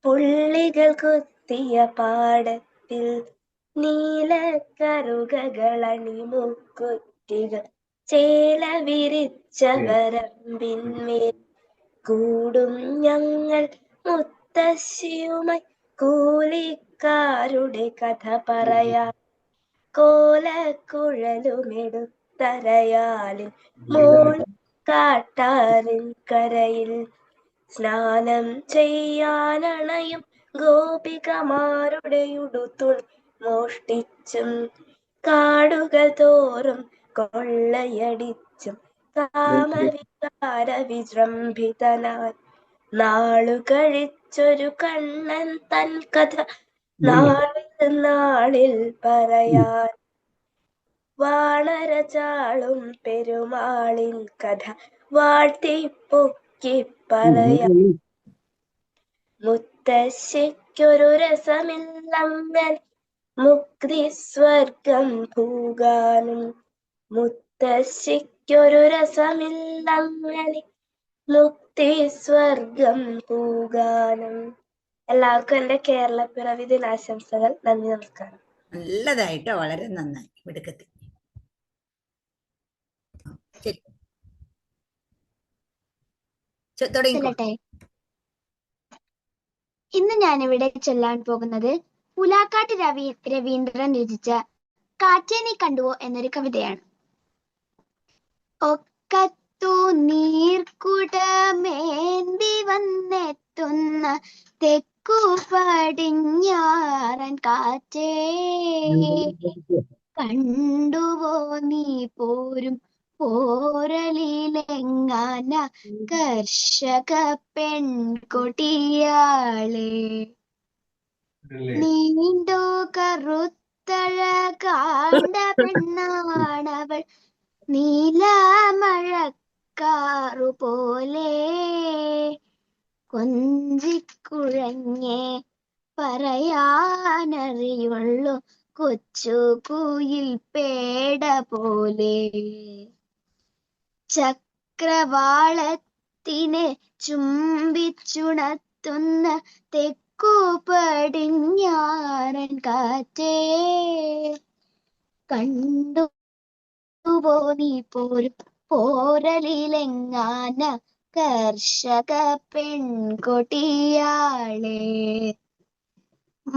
പുള്ളികൾ കുത്തിയ പാടത്തിൽ നീലക്കറുകകൾ അണിമുക്കുറ്റികൾ ചേല വിരിച്ച വരമ്പിന്മേൽ കൂടും ഞങ്ങൾ മുത്തശ്ശിയുമായി കൂലിക്കാരുടെ കഥ പറയാ. കോലക്കുഴലുമെടുത്തരയാലിൽ മോളി കാട്ടാറിൻ കരയിൽ സ്നാനം ചെയ്യാനണയും ഗോപികമാരുടെ ഉടുത്തുണി മോഷ്ടിച്ചും കാടുകൾ തോറും കൊള്ളയടിച്ചും കാമവികാര വിജൃംഭിതനായി നാളു കഴിച്ചൊരു കണ്ണൻ തൻ കഥ നാളിൽ നാളിൽ പറയാൻ വാണരചാളും പെരുമാളിൻ കഥ വാഴ്ത്തിപ്പൊക്കി പറയാൻ മുത്തശ്ശിക്കൊരു രസമില്ലങ്ങനെ മുക്തി സ്വർഗം പൂകാനും മുത്തശ്ശിക്കൊരു രസമില്ലങ്ങനെ മുക്തി സ്വർഗം പൂകാനും. എല്ലാവർക്കും എൻ്റെ കേരളപ്പിറവി ദിനാശംസകൾ. നന്ദി, നമസ്കാരം.
നല്ലതായിട്ടോ, വളരെ നന്നായി, മിടുക്കത്തി.
ചൊല്ലട്ടെ. ഇന്ന് ഞാനിവിടെ ചൊല്ലാൻ പോകുന്നത് പുലാക്കാട്ട് രവീന്ദ്രൻ രചിച്ച കാറ്റേ നീ കണ്ടുവോ എന്നൊരു കവിതയാണ്. ഒക്കത്തു നീർക്കുടമേന്തി വന്നെത്തുന്ന തെക്കു പടിഞ്ഞാറൻ കാറ്റേ, കണ്ടുവോ നീ പോരും പോരലിലെങ്ങാന കർഷക പെൺകൊടിയാളെ. നീണ്ടു കറുത്തഴകാണ്ട പെണ്ണാണവൾ നീലമഴക്കാറു പോലെ. കൊഞ്ചിക്കുഴഞ്ഞേ പറയാനറിയുള്ളൂ കൊച്ചു കുയിൽ പേട പോലെ. ചക്രവാളത്തിനെ ചുംബിച്ചുണർത്തുന്ന തെക്കു പടിഞ്ഞാറൻ കാറ്റേ, കണ്ടുപോ നീ പോരും പോരലിലെങ്ങാന കർഷക പെൺകൊടിയാളെ.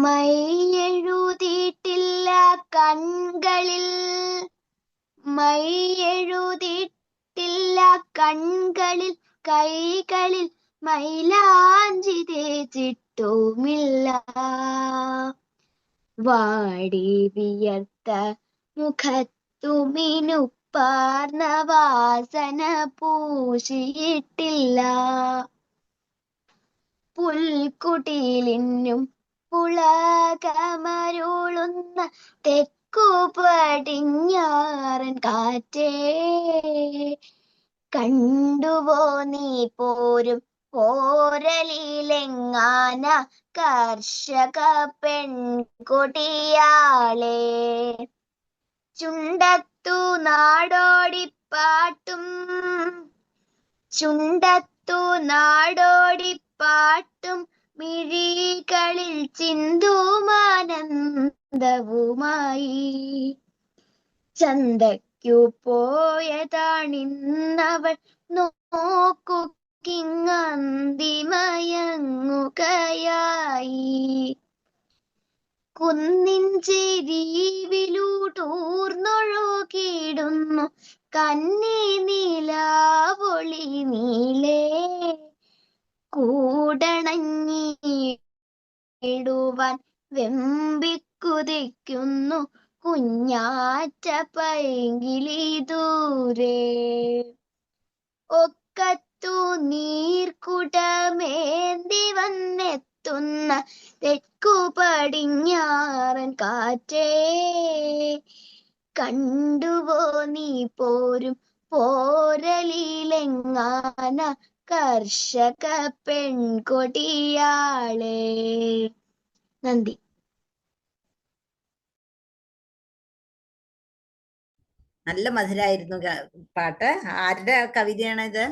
മൈയെഴുതിയിട്ടില്ല കൺകളിൽ, മൈയെഴുതിയിട്ടില്ല കൺകളിൽ, കൈകളിൽ മൈലാഞ്ചി തേച്ചിട്ടുമില്ല. വാടി വിയർത്ത മുഖത്തു മിനുപ്പാർന്ന വാസന പൂശിയിട്ടില്ല. പുൽക്കുടിലിനും പുളകമരുളുന്ന തെക്കു പടിഞ്ഞാറൻ കാറ്റേ, കണ്ടുവോ നീ പോരും പോരലിലെങ്ങാന കർഷക പെൺകൊടിയാളെ. ചുണ്ടത്തു നാടോടിപ്പാട്ടും, ചുണ്ടത്തു നാടോടിപ്പാട്ടും മിഴികളിൽ ചിന്തുമാനന്ദവുമായി. ചന്തയ്ക്കു പോയതാണിന്നവൾ നോക്കു കിങ്ങന്തിമയങ്ങുകയായി. കുന്നിൻ ചെരിവിലൂടൂർന്നൊഴുകിയിടുന്നു കന്നി നീലാവൊളി നീലേ. കൂടണഞ്ഞിടുവാൻ വെമ്പിക്കുതിക്കുന്നു കുഞ്ഞാറ്റ പൈങ്കിളി ദൂരെ. ഒക്കത്തു നീർക്കുടമേന്തി വന്നെത്തുന്ന തെക്കു പടിഞ്ഞാറൻ കാറ്റേ, കണ്ടുവോ നീ പോരും പോരലിലെങ്ങാന കർഷക പെൺകൊടിയാളെ. നന്ദി.
നല്ല മധുരായിരുന്നു പാട്ട്. ആരുടെ കവിതയാണിത്?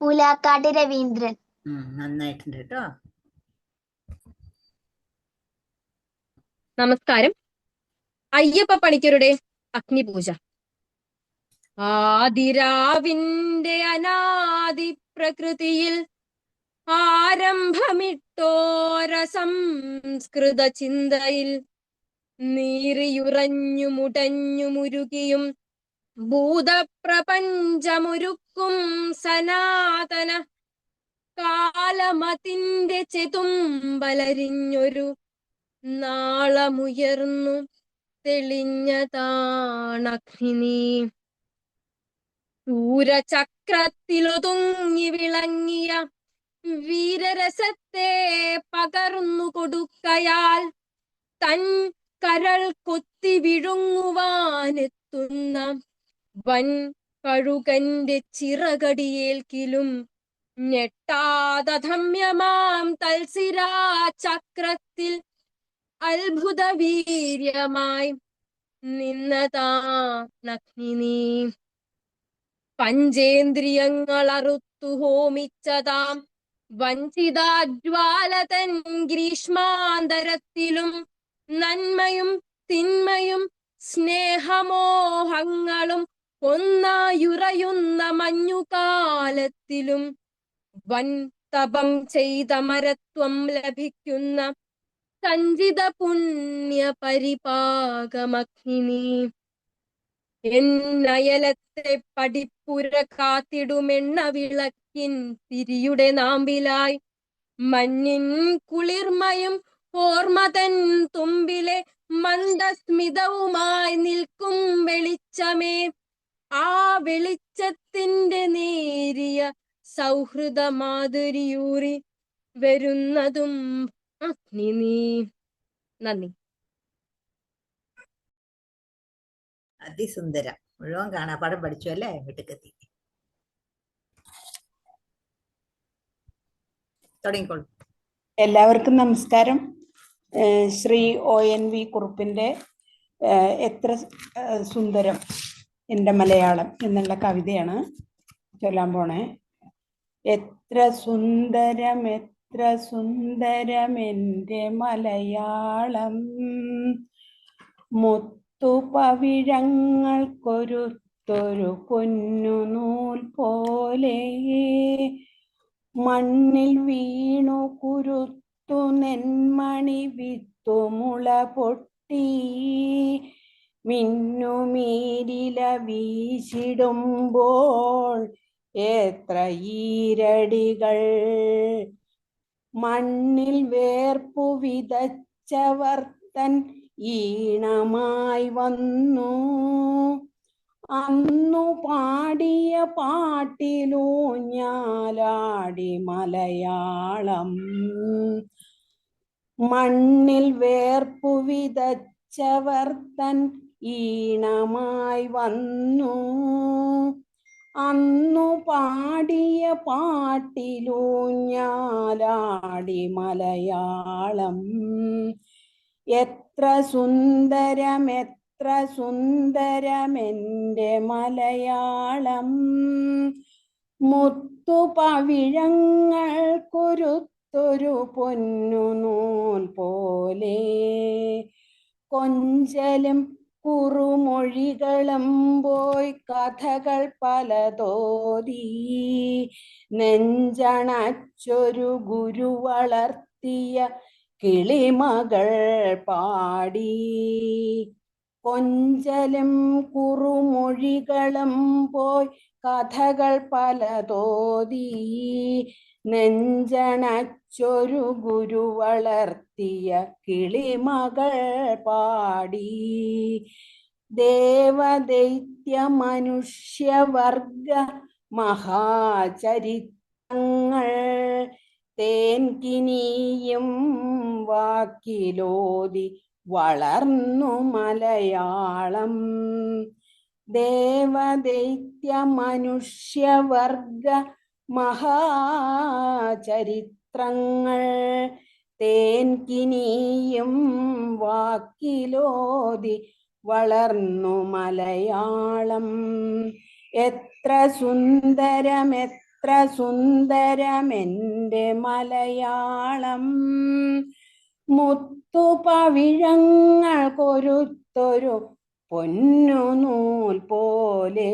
പുലാക്കാട്ട് രവീന്ദ്രൻ.
നന്നായിട്ടുണ്ട് കേട്ടോ.
നമസ്കാരം. അയ്യപ്പ പണിക്കരുടെ അഗ്നിപൂജ. ആദിരാവിന്റെ അനാദി പ്രകൃതിയിൽ ആരംഭമിട്ടോര സംസ്കൃത ചിന്തയിൽ നീറിയുറഞ്ഞു മുടഞ്ഞു മുരുകിയും ഭൂതപ്രപഞ്ചമൊരുക്കും സനാതന കാലമതിന്റെ ചെതുമ്പലരിഞ്ഞൊരു നാളമുയർന്നു തെളിഞ്ഞതാണഗ്നി. ശൂരചക്രത്തിലൊതുങ്ങി വിളങ്ങിയ വീരരസത്തെ പകർന്നു കൊടുക്കയാൽ തൻ കരൾ കൊത്തി വിഴുങ്ങുവാനെത്തുന്ന വൻ കഴുകന്റെ ചിറകടിയേൽക്കിലും ഞെട്ടാതധമ്യമാം തൽസിരാ ചക്രത്തിൽ അത്ഭുത വീര്യമായി നിന്നതാ നഗ്നി നീ. പഞ്ചേന്ദ്രിയങ്ങൾ അറുത്തു ഹോമിച്ചതാം വഞ്ചിതാജ്വാലതൻ ഗ്രീഷ്മാന്തരത്തിലും നന്മയും തിന്മയും സ്നേഹമോഹങ്ങളും ഒന്നായുറയുന്ന മഞ്ഞുകാലത്തിലും വൻ തപം ചെയ്ത മരത്വം ലഭിക്കുന്ന സഞ്ചിത പുണ്യ പരിപാകമഗ്നി. എന്നയലത്തെ പടിപ്പുര കാത്തിടുമെണ്ണ വിളക്കിൻ തിരിയുടെ നാമ്പിലായി മഞ്ഞിൻ കുളിർമയും ഓർമ്മതൻ തുമ്പിലെ മന്ദസ്മിതവുമായി നിൽക്കും വെളിച്ചമേ, ആ വെളിച്ചത്തിന്റെ നേരിയ സൗഹൃദ മാധുരിയൂറി വരുന്നതും അഗ്നി നീ. നന്ദി.
അതിസുന്ദരം. മുഴുവൻ കാണാപ്പാടം പഠിച്ചു അല്ലേ? വീട്ടിലെത്തി തുടങ്ങിക്കോളൂ.
എല്ലാവർക്കും നമസ്കാരം. ശ്രീ ONV കുറുപ്പിന്റെ എത്ര സുന്ദരം എൻ്റെ മലയാളം എന്നുള്ള കവിതയാണ് ചൊല്ലാൻ പോണേ. എത്ര സുന്ദരം എത്ര സുന്ദരം എൻ്റെ മലയാളം, മുത്തുപവിഴങ്ങൾക്കൊരുത്തൊരു പൊന്നു നൂൽ പോലെ, മണ്ണിൽ വീണു കുരുത്തു നെന്മണി വിത്തുമുള പൊട്ടി, മിന്നുമീരില വീശിടുമ്പോൾ എത്ര ഈരടികൾ, മണ്ണിൽ വേർപ്പു വിതച്ചവർ തൻ ഈണമായി വന്നു, അന്നു പാടിയ പാട്ടിലൂഞ്ഞാലാടി മലയാളം, മണ്ണിൽ വേർപ്പു വിതച്ചവർ തൻ ഈണമായി വന്നു, അന്നു പാടിയ പാട്ടിലൂഞ്ഞാലാടി മലയാളം. എത്ര സുന്ദരം എത്ര സുന്ദരമെൻ്റെ മലയാളം, മുത്തുപവിഴങ്ങൾക്കൊരുത്തൊരു പൊന്നു നൂൽ പോലെ, കൊഞ്ചലും കുറുമൊഴികളും പോയി കഥകൾ പലതോതി, നെഞ്ചണച്ചൊരു ഗുരു വളർത്തിയ കിളിമകൾ പാടി, കൊഞ്ചലും കുറുമൊഴികളും പോയി കഥകൾ പലതോതി, നെഞ്ചണച്ചൊരു ഗുരു വളർത്തിയ കിളിമകൾ പാടി, ദേവദൈത്യ മനുഷ്യവർഗ മഹാചരിത്രങ്ങൾ തേൻകിനിയും വാക്കിലോതി വളർന്നു മലയാളം, ദേവദൈത്യ മനുഷ്യവർഗ മഹാചരിത്രങ്ങൾ തേൻകിനിയും വാക്കിലോതി വളർന്നു മലയാളം. എത്ര സുന്ദരം എത്ര സുന്ദരമെൻ്റെ മലയാളം, മുത്തുപവിഴങ്ങൾക്കൊരുത്തൊരു പൊന്നു നൂൽ പോലെ,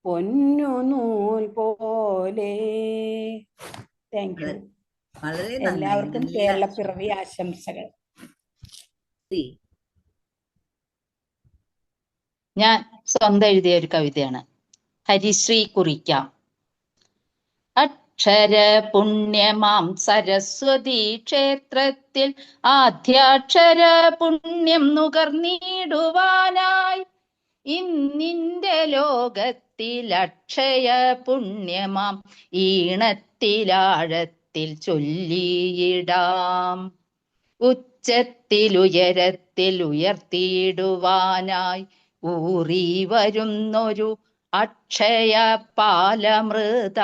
പൊന്നു നൂൽ പോലെ. Thank you. എല്ലാവർക്കും കേരളപ്പിറവി ആശംസകൾ.
ഞാൻ സ്വന്തം എഴുതിയ ഒരു കവിതയാണ്. ഹരിശ്രീ കുറിക്കാം. അക്ഷര പുണ്യമാം സരസ്വതി ക്ഷേത്രത്തിൽ ആദ്യാക്ഷര പുണ്യം നുകർന്നിടുവാനായി ഇന്നിന്റെ ലോകത്തിൽ അക്ഷയ പുണ്യമാം ഈണത്തിലാഴത്തിൽ ചൊല്ലിയിടാം. ഉച്ചത്തിലുയരത്തിൽ ഉയർത്തിയിടുവാനായി ഊറി വരുന്നൊരു അക്ഷയ പാലമൃത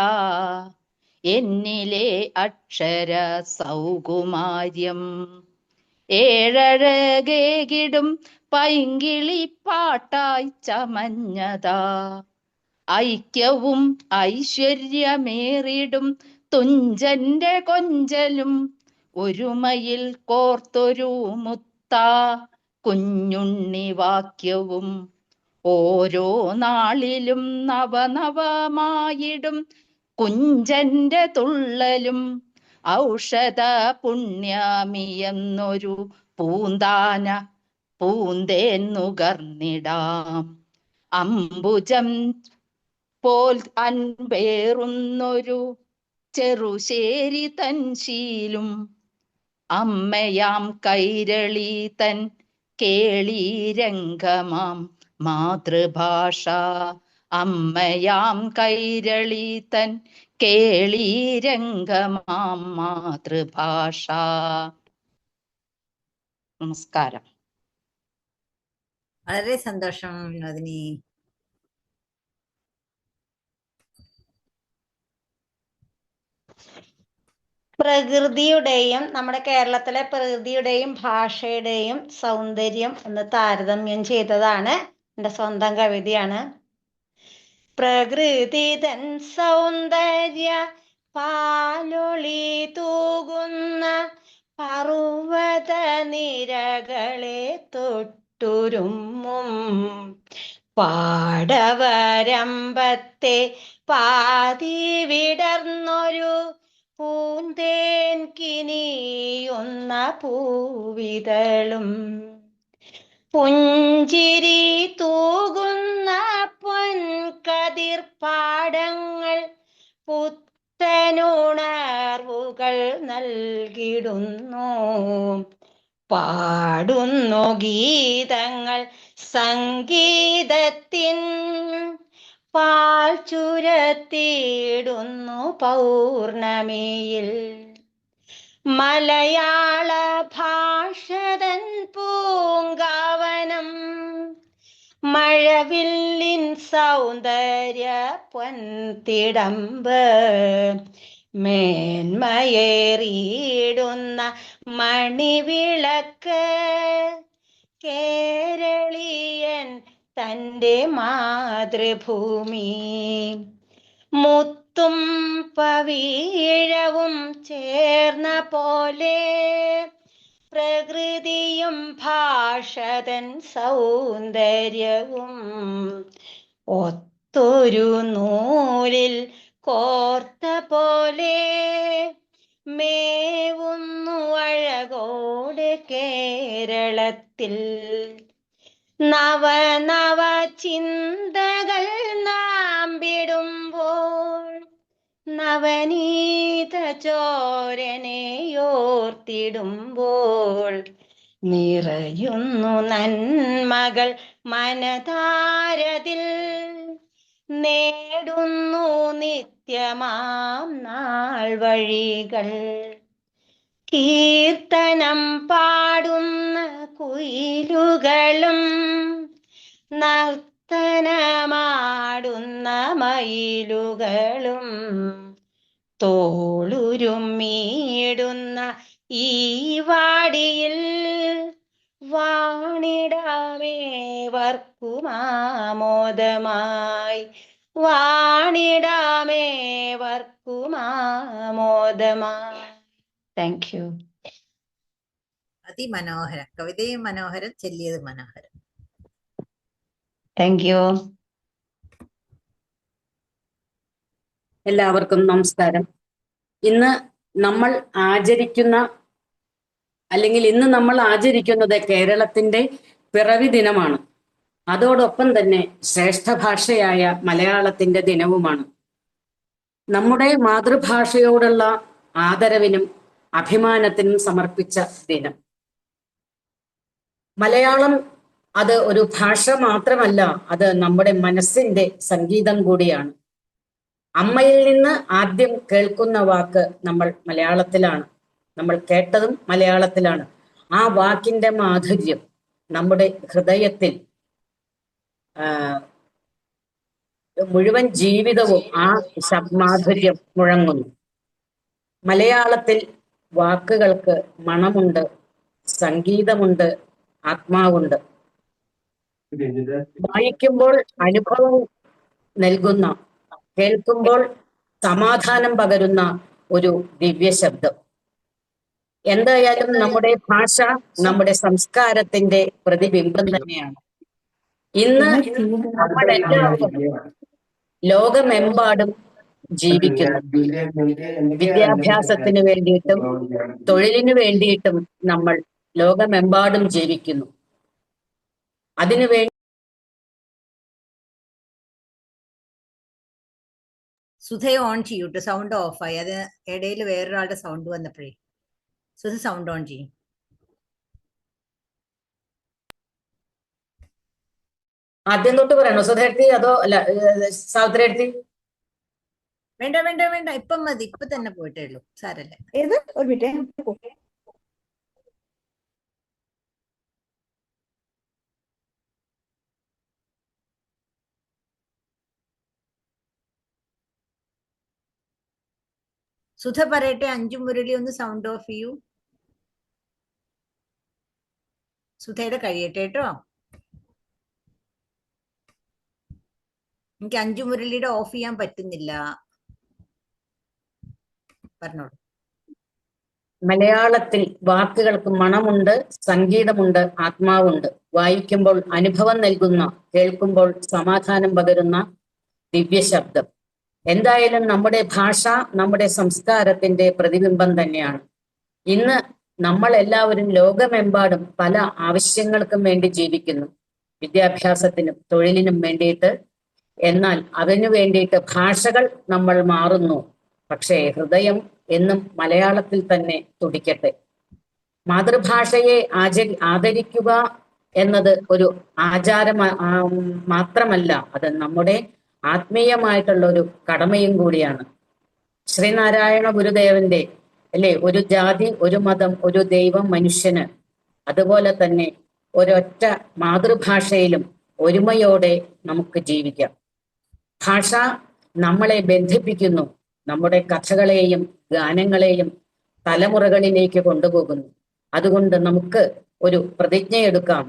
എന്നിലെ അക്ഷര സൗകുമാര്യം ഏഴഴകേകിടും പൈങ്കിളിപ്പാട്ടായി ചമഞ്ഞതാ ഐക്യവും ഐശ്വര്യമേറിടും തുഞ്ചന്റെ കൊഞ്ചലും ഒരുമയിൽ കോർത്തൊരു മുത്താ കുഞ്ഞുണ്ണി വാക്യവും ഓരോ നാളിലും നവനവമായിടും കുഞ്ചന്റെ തുള്ളലും ഔഷധ പുണ്യമിയെന്നൊരു പൂന്താന പൂന്തേൻ നുകർന്നിടാം അംബുജം പോൽ അൻപേറുന്നൊരു ചെറുശേരി തൻ ശീലും അമ്മയാം കൈരളി തൻ കേളീരംഗമാം മാതൃഭാഷ അമ്മയാം കൈരളി തൻ കേളീരംഗമാം മാതൃഭാഷ. നമസ്കാരം.
വളരെ സന്തോഷം വിനോദിനി.
പ്രകൃതിയുടെയും നമ്മുടെ കേരളത്തിലെ പ്രകൃതിയുടെയും ഭാഷയുടെയും സൗന്ദര്യം ഒന്ന് താരതമ്യം ചെയ്തതാണ്. എൻ്റെ സ്വന്തം കവിതയാണ്. പ്രകൃതി തൻ സൗന്ദര്യ പാലൊളി തൂകുന്ന പർവ്വത നിരകളെ തൊട്ടുരുമ്മും പാടവരമ്പത്തെ പാതി വിടർന്നൊരു പൂന്തേൻ കിനിയുന്ന പൂവിതളും പുഞ്ചിരി തൂകുന്ന പൊൻകതിർപ്പാടങ്ങൾ പുത്തനുണർവുകൾ നൽകിടുന്നു പാടുന്നു ഗീതങ്ങൾ സംഗീതത്തിൻ പാൽ ചുരത്തിയിടുന്നു പൗർണമിയിൽ മലയാള ഭാഷതൻ പൂങ്കാവനം മഴവില്ലിൻ സൗന്ദര്യ പൊൻതിടമ്പ് മേന്മയേറിയിടുന്ന മണിവിളക്ക് കേരളീയൻ തൻ്റെ മാതൃഭൂമി മുത്തും പവീഴവും ചേർന്ന പോലെ പ്രകൃതിയും ഭാഷതൻ സൗന്ദര്യവും ഒത്തൊരു നൂലിൽ കോർത്ത പോലെ മേവുന്നു അഴകോടെ കേരളത്തിൽ നവനവ ചിന്തകൾ നാമ്പിടുമ്പോൾ നവനീത ചോരനെയോർത്തിടുമ്പോൾ നിറയുന്നു നന്മകൾ മനതാരതിൽ നേടുന്നു നിത്യമാം നാൾ വഴികൾ കീർത്തനം പാടുന്ന കുയിലുകളും നർത്തനമാടുന്ന മയിലുകളും തോളുരുമ്മിയിടുന്ന ഈ വാടിയിൽ വാണിടാമേവർക്കുമാമോദമായി വാണിടാമേവർക്കുമാമോദമായി. Thank you.
അതിമനോഹരം. കവിതയും മനോഹരം, ചൊല്ലിയത് മനോഹരം.
Thank you.
എല്ലാവർക്കും നമസ്കാരം. ഇന്ന് നമ്മൾ ആചരിക്കുന്നത് കേരളത്തിന്റെ പിറവി ദിനമാണ്. അതോടൊപ്പം തന്നെ ശ്രേഷ്ഠ ഭാഷയായ മലയാളത്തിന്റെ ദിനവുമാണ്. നമ്മുടെ മാതൃഭാഷയോടുള്ള ആദരവിനും അഭിമാനത്തിനും സമർപ്പിച്ച ദിനം. മലയാളം അത് ഒരു ഭാഷ മാത്രമല്ല, അത് നമ്മുടെ മനസ്സിന്റെ സംഗീതം കൂടിയാണ്. അമ്മയിൽ നിന്ന് ആദ്യം കേൾക്കുന്ന വാക്ക് നമ്മൾ മലയാളത്തിലാണ്, നമ്മൾ കേട്ടതും മലയാളത്തിലാണ്. ആ വാക്കിന്റെ മാധുര്യം നമ്മുടെ ഹൃദയത്തിൽ മുഴുവൻ ജീവിതവും ആ മാധുര്യം മുഴങ്ങുന്നു. മലയാളത്തിൽ വാക്കുകൾക്ക് മണമുണ്ട്, സംഗീതമുണ്ട്, ആത്മാവുണ്ട്. വായിക്കുമ്പോൾ അനുഭവം നൽകുന്ന, കേൾക്കുമ്പോൾ സമാധാനം പകരുന്ന ഒരു ദിവ്യ ശബ്ദം. എന്തായാലും നമ്മുടെ ഭാഷ നമ്മുടെ സംസ്കാരത്തിന്റെ പ്രതിബിംബം തന്നെയാണ്. ഇന്ന് നമ്മളെല്ലാവരും ലോകമെമ്പാടും ജീവിക്കുന്നു. വിദ്യാഭ്യാസത്തിന് വേണ്ടിയിട്ടും തൊഴിലിന് വേണ്ടിയിട്ടും നമ്മൾ ലോകമെമ്പാടും ജീവിക്കുന്നു. അതിനുവേണ്ടി
സുധയെ ഓൺ ചെയ്യൂട്ടോ, സൗണ്ട് ഓഫായി. അത് ഇടയിൽ വേറൊരാളുടെ സൗണ്ട് വന്നപ്പോഴേ. സുധ സൗണ്ട് ഓൺ ചെയ്യും.
ആദ്യം തൊട്ട് പറയണോ സുധേർത്തി, അതോ അല്ല സാവിത്രിയെടുത്തി?
വേണ്ട വേണ്ട വേണ്ട, ഇപ്പം മതി. ഇപ്പൊ തന്നെ പോയിട്ടേ ഉള്ളൂ, സാരല്ല.
ഏത് ഒരു മിനിറ്റ്.
സുധ പറയട്ടെ. അഞ്ചു മുരളി ഒന്ന് സൗണ്ട് ഓഫ് ചെയ്യൂ. സുധയുടെ കഴിയട്ടെ കേട്ടോ. എനിക്ക് അഞ്ചു മുരളിയുടെ ഓഫ് ചെയ്യാൻ പറ്റുന്നില്ല. പറഞ്ഞോളൂ.
മലയാളത്തിൽ വാക്കുകൾക്ക് മണമുണ്ട്, സംഗീതമുണ്ട്, ആത്മാവുണ്ട്. വായിക്കുമ്പോൾ അനുഭവം നൽകുന്ന, കേൾക്കുമ്പോൾ സമാധാനം പകരുന്ന ദിവ്യ ശബ്ദം. എന്തായാലും നമ്മുടെ ഭാഷ നമ്മുടെ സംസ്കാരത്തിന്റെ പ്രതിബിംബം തന്നെയാണ്. ഇന്ന് നമ്മൾ എല്ലാവരും ലോകമെമ്പാടും പല ആവശ്യങ്ങൾക്കും വേണ്ടി ജീവിക്കുന്നു, വിദ്യാഭ്യാസത്തിനും തൊഴിലിനും വേണ്ടിയിട്ട്. എന്നാൽ അതിനു വേണ്ടിയിട്ട് ഭാഷകൾ നമ്മൾ മാറുന്നു. പക്ഷേ ഹൃദയം എന്നും മലയാളത്തിൽ തന്നെ തുടിക്കട്ടെ. മാതൃഭാഷയെ ആദരിക്കുക എന്നത് ഒരു ആചാരം മാത്രമല്ല, അത് നമ്മുടെ ആത്മീയമായിട്ടുള്ള ഒരു കടമയും കൂടിയാണ്. ശ്രീനാരായണ ഗുരുദേവന്റെ അല്ലെ, ഒരു ജാതി, ഒരു മതം, ഒരു ദൈവം മനുഷ്യന്. അതുപോലെ തന്നെ ഒരൊറ്റ മാതൃഭാഷയിലും ഒരുമയോടെ നമുക്ക് ജീവിക്കാം. ഭാഷ നമ്മളെ ബന്ധിപ്പിക്കുന്നു, നമ്മുടെ കഥകളെയും ഗാനങ്ങളെയും തലമുറകളിലേക്ക് കൊണ്ടുപോകുന്നു. അതുകൊണ്ട് നമുക്ക് ഒരു പ്രതിജ്ഞയെടുക്കാം.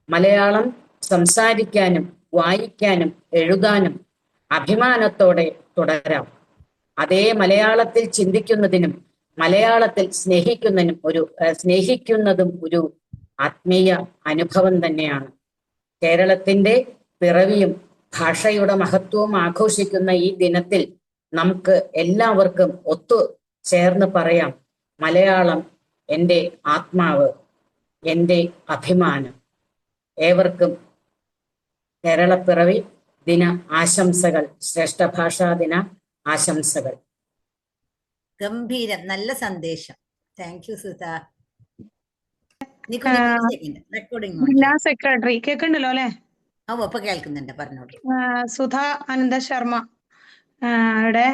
മലയാളം സംസാരിക്കാനും വായിക്കാനും എഴുതാനും അഭിമാനത്തോടെ തുടരാം. അതേ മലയാളത്തിൽ ചിന്തിക്കുന്നതിനും മലയാളത്തിൽ സ്നേഹിക്കുന്നതും ഒരു ആത്മീയ അനുഭവം തന്നെയാണ്. കേരളത്തിന്റെ പിറവിയും ഭാഷയുടെ മഹത്വവും ആഘോഷിക്കുന്ന ഈ ദിനത്തിൽ നമുക്ക് എല്ലാവർക്കും ഒത്തു ചേർന്ന് പറയാം, മലയാളം എൻ്റെ ആത്മാവ്, എൻ്റെ അഭിമാനം. ഏവർക്കും കേരളപ്പിറവി ദിന ആശംസകൾ, ശ്രേഷ്ഠ ഭാഷാ ദിന ആശംസകൾ.
ഗംഭീരം, നല്ല സന്ദേശം. Thank you Sudha. റെക്കോർഡിംഗ്
ജില്ലാ സെക്രട്ടറി കേൾക്കണ്ടല്ലോ അല്ലെ?
ഇപ്പൊ കേൾക്കുന്നുണ്ട്, പറഞ്ഞോളൂ.
സുധ അനന്ത ശർമ്മ യുടെ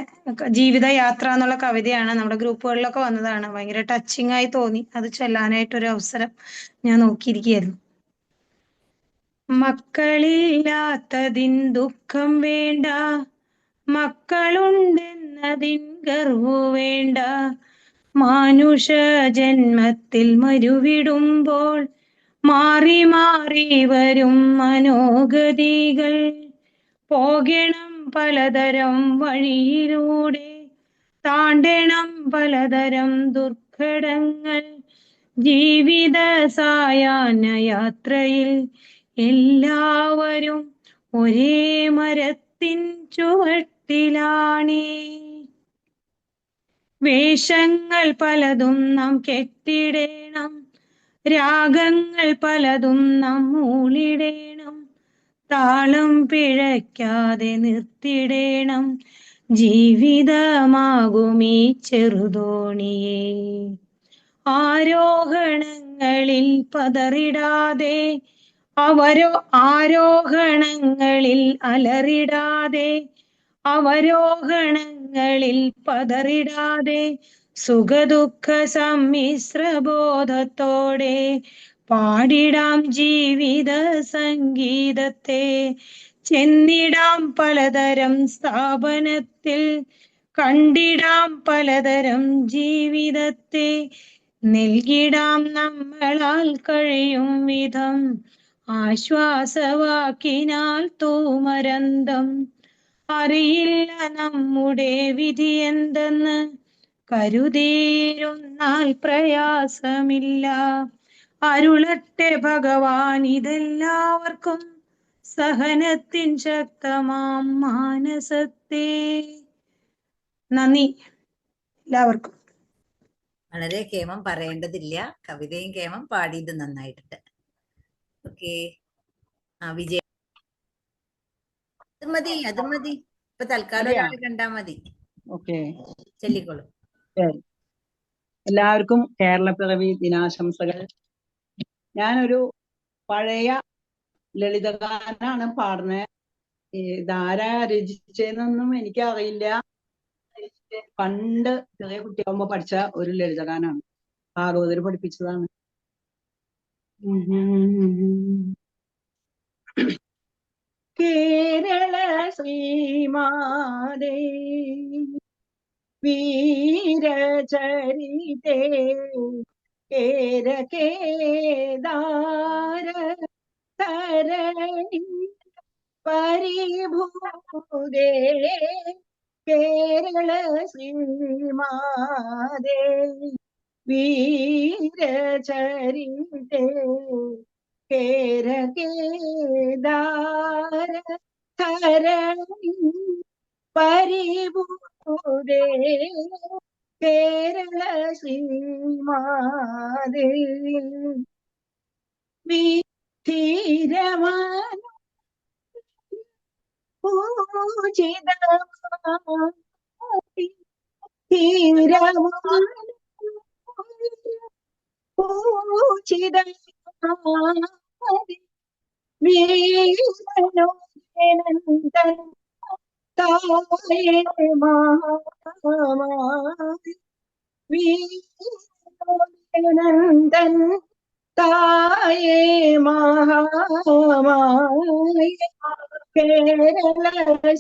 ജീവിതയാത്ര എന്നുള്ള കവിതയാണ് നമ്മുടെ ഗ്രൂപ്പുകളിലൊക്കെ വന്നതാണ്. ഭയങ്കര ടച്ചിങ് ആയി തോന്നി. അത് ചൊല്ലാനായിട്ടൊരു അവസരം ഞാൻ നോക്കിയിരിക്കുകയായിരുന്നു. മക്കളില്ലാത്തതിൻ ദുഃഖം വേണ്ട, മക്കളുണ്ടെന്നതിൻ ഗർവു വേണ്ട. മാനുഷ ജന്മത്തിൽ മരുവിടുമ്പോൾ മാറി മാറി വരും മനോഗതികൾ. പോകണം പലതരം വഴിയിലൂടെ, താണ്ടണം പലതരം ദുർഘടങ്ങൾ. ജീവിത സായാഹ്ന യാത്രയിൽ എല്ലാവരും ഒരേ മരത്തിൻ ചുവട്ടിലാണേ. വേഷങ്ങൾ പലതും നാം കെട്ടിടേണം, രാഗങ്ങൾ പലതും നാം മൂളിടേണം. താളം പിഴയ്ക്കാതെ നിർത്തിടേണം ജീവിതമാകുമീ ചെറുതോണിയെ. ആരോഹണങ്ങളിൽ പതറിടാതെ, ആരോഹണങ്ങളിൽ അലറിടാതെ, അവരോഹണങ്ങളിൽ പതറിടാതെ സുഖദുഃഖ സമ്മിശ്രബോധത്തോടെ പാടിടാം ജീവിത സംഗീതത്തെ. ചെന്നിടാം പലതരം സ്ഥാപനത്തിൽ, കണ്ടിടാം പലതരം ജീവിതത്തെ. നൽകിടാം നമ്മളാൽ കഴിയും വിധം ആശ്വാസവാക്കിനാൽ തൂമരന്തം. അറിയില്ല നമ്മുടെ വിധി എന്തെന്ന്, കരുതിയിരുന്നാൽ പ്രയാസമില്ല. അരുളട്ടെ ഭഗവാൻ ഇതെല്ലാവർക്കും, സഹനത്തിൻ ശക്തമാം മാനസത്തെ. നന്ദി എല്ലാവർക്കും.
വളരെ കേമം, പറയേണ്ടതില്ല. കവിതയും കേമം, പാടിയത് നന്നായിട്ടുണ്ട്. ഓക്കെ, വിജയ. അത് മതി. ഇപ്പൊ തൽക്കാലം ഒരാൾ കണ്ടാ മതി.
ഓക്കെ,
ചൊല്ലിക്കോളൂ.
എല്ലാവർക്കും കേരളപ്പിറവി ദിനാശംസകൾ. ഞാനൊരു പഴയ ലളിതഗാനാണ് പാടുന്നത്. ഇതാരാ രചിച്ചതെന്നൊന്നും എനിക്കറിയില്ല. പണ്ട് ചെറിയ കുട്ടിയാകുമ്പോ പഠിച്ച ഒരു ലളിതഗാനാണ്, ഭാഗവതർ പഠിപ്പിച്ചതാണ്. കേരള ശ്രീമാതേ വീരചരിതേ കേരകേദാര തരണി പരിഭൂതേ. കേരള ശ്രീമാതേ വീരചരിതേ കേരകേദാര തരണി പരിഭൂതേ. കേരള ശ്രീമാതേ ധീരമാന പൂജിതമാതി ധീരമാന പൂജിതമാതി വീരനോനന്ദൻ തായേ മഹാമാതി വീരനോനന്ദൻ തായേ മഹാമായ. കേരള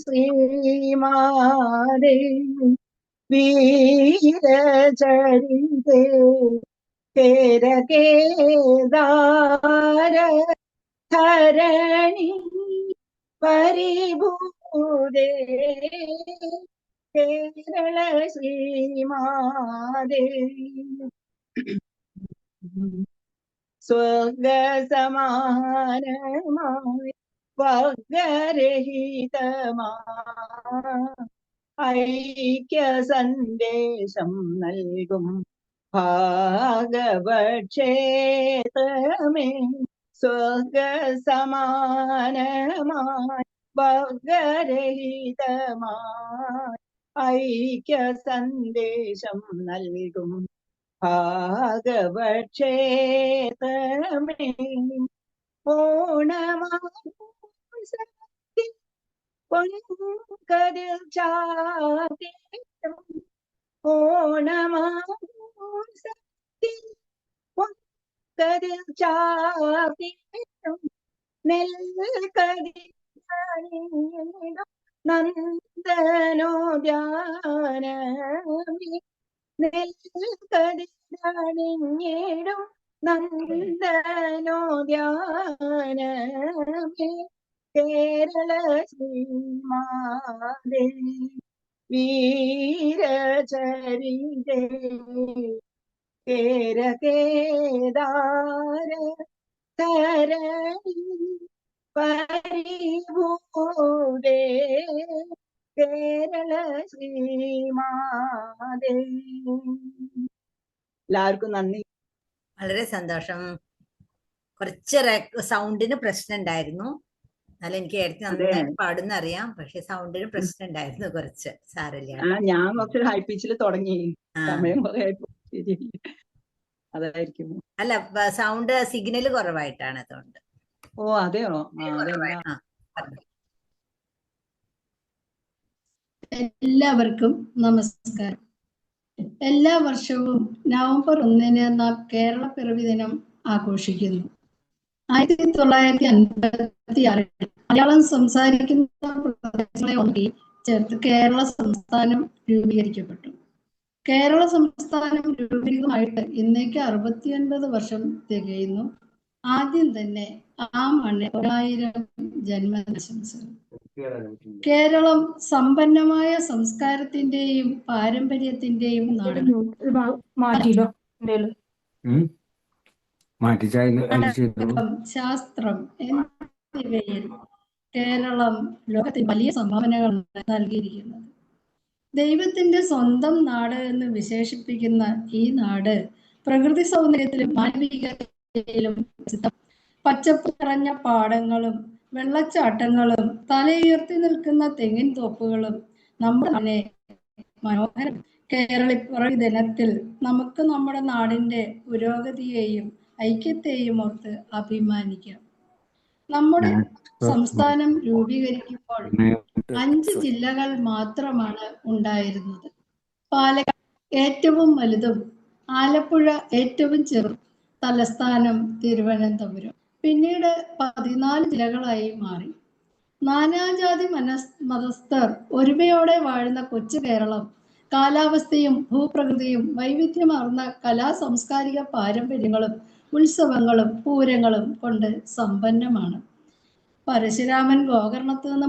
ശ്രീമാതേ വീരചരിതേ കേരകേദാര ധരണി പരിഭൂതേ. കേരള ശ്രീമാതേ സ്വർഗസമാനമായി വർഗരഹിതമായി ഐക്യ സന്ദേശം നൽകും ഭാഗവക്ഷേത്രമേ. സ്വർഗസമാനമായി വർഗരഹിതമായി ഐക്യ സന്ദേശം നൽകും ഭാഗവക്ഷേത്രമേ. ഓണമാസത്തിൽ പൊൻകതിർ ചാർത്തിടും ഓണമാസത്തിൽ പൊൻകതിർ ചാർത്തിടും നെൽക്കതിരും നന്ദനോദ്യാനമേ. നെൽക്കതിരും നന്ദനോദ്യാനമേ. കേരള ശ്രീമാതേ വീരചരിതേ കേരകേദാര തരണി പരിഭൂതേ. കേരള ശ്രീമാതേ. എല്ലാവർക്കും നന്ദി.
വളരെ സന്തോഷം. കുറച്ച് സൗണ്ടിന് പ്രശ്നം ഉണ്ടായിരുന്നു. എന്നാലും എനിക്ക് ഏടത്തി നന്നായി പാടുന്ന അറിയാം, പക്ഷെ സൗണ്ടിന് പ്രശ്നം ഉണ്ടായിരുന്നു കുറച്ച്. സാരല്ല,
ഞാൻ കുറച്ച് ഹൈ പിച്ചിൽ തുടങ്ങി, സമയം കുറെ അതായിരിക്കും.
അല്ല, സൗണ്ട് സിഗ്നൽ കുറവായിട്ടാണ്, അതുകൊണ്ട്.
ഓ അതെയോ?
എല്ലാവർക്കും നമസ്കാരം. എല്ലാ വർഷവും നവംബർ 1 നാം കേരള പിറവി ദിനം ആഘോഷിക്കുന്നു. 1956 മലയാളം സംസാരിക്കുന്ന പ്രദേശങ്ങളെ ഒന്നാക്കി ചേർത്ത് കേരള സംസ്ഥാനം രൂപീകരിക്കപ്പെട്ടു. കേരള സംസ്ഥാനം രൂപീകൃതമായിട്ട് ഇന്നേക്ക് 69 വർഷം തികയുന്നു. ആദ്യം തന്നെ ആ മണ്ണിൽ 1000 ജന്മദിനാശംസകൾ. കേരളം സമ്പന്നമായ സംസ്കാരത്തിന്റെയും പാരമ്പര്യത്തിന്റെയും നാടാണ്. ശാസ്ത്രം എന്നിവയിൽ കേരളം ലോകത്തിന് വലിയ സംഭാവനകളാണ് നൽകിയിരിക്കുന്നത്. ദൈവത്തിന്റെ സ്വന്തം നാട് എന്ന് വിശേഷിപ്പിക്കുന്ന ഈ നാട് പ്രകൃതി സൗന്ദര്യത്തിലും മാനവികതയിലും പച്ചപ്പ് നിറഞ്ഞ പാടങ്ങളും വെള്ളച്ചാട്ടങ്ങളും തലയുയർത്തി നിൽക്കുന്ന തെങ്ങിൻ തോപ്പുകളും നമ്മുടെ മനോഹരം. കേരളപ്പിറവി ദിനത്തിൽ നമുക്ക് നമ്മുടെ നാടിന്റെ പുരോഗതിയെയും ഐക്യത്തെയും ഓർത്ത് അഭിമാനിക്കാം. നമ്മുടെ സംസ്ഥാനം രൂപീകരിക്കുമ്പോൾ 5 ജില്ലകൾ മാത്രമാണ് ഉണ്ടായിരുന്നത്. പാലക്കാട് ഏറ്റവും വലുതും ആലപ്പുഴ ഏറ്റവും ചെറുതും, തലസ്ഥാനം തിരുവനന്തപുരം. പിന്നീട് 14 ജില്ലകളായി മാറി. നാനാജാതി മതസ്ഥർ ഒരുമയോടെ വാഴുന്ന കൊച്ചു കേരളം കാലാവസ്ഥയും ഭൂപ്രകൃതിയും വൈവിധ്യമാർന്ന സാംസ്കാരിക പാരമ്പര്യങ്ങളും ഉത്സവങ്ങളും പൂരങ്ങളും കൊണ്ട് സമ്പന്നമാണ്. പരശുരാമൻ ഗോകർണത്ത് നിന്ന്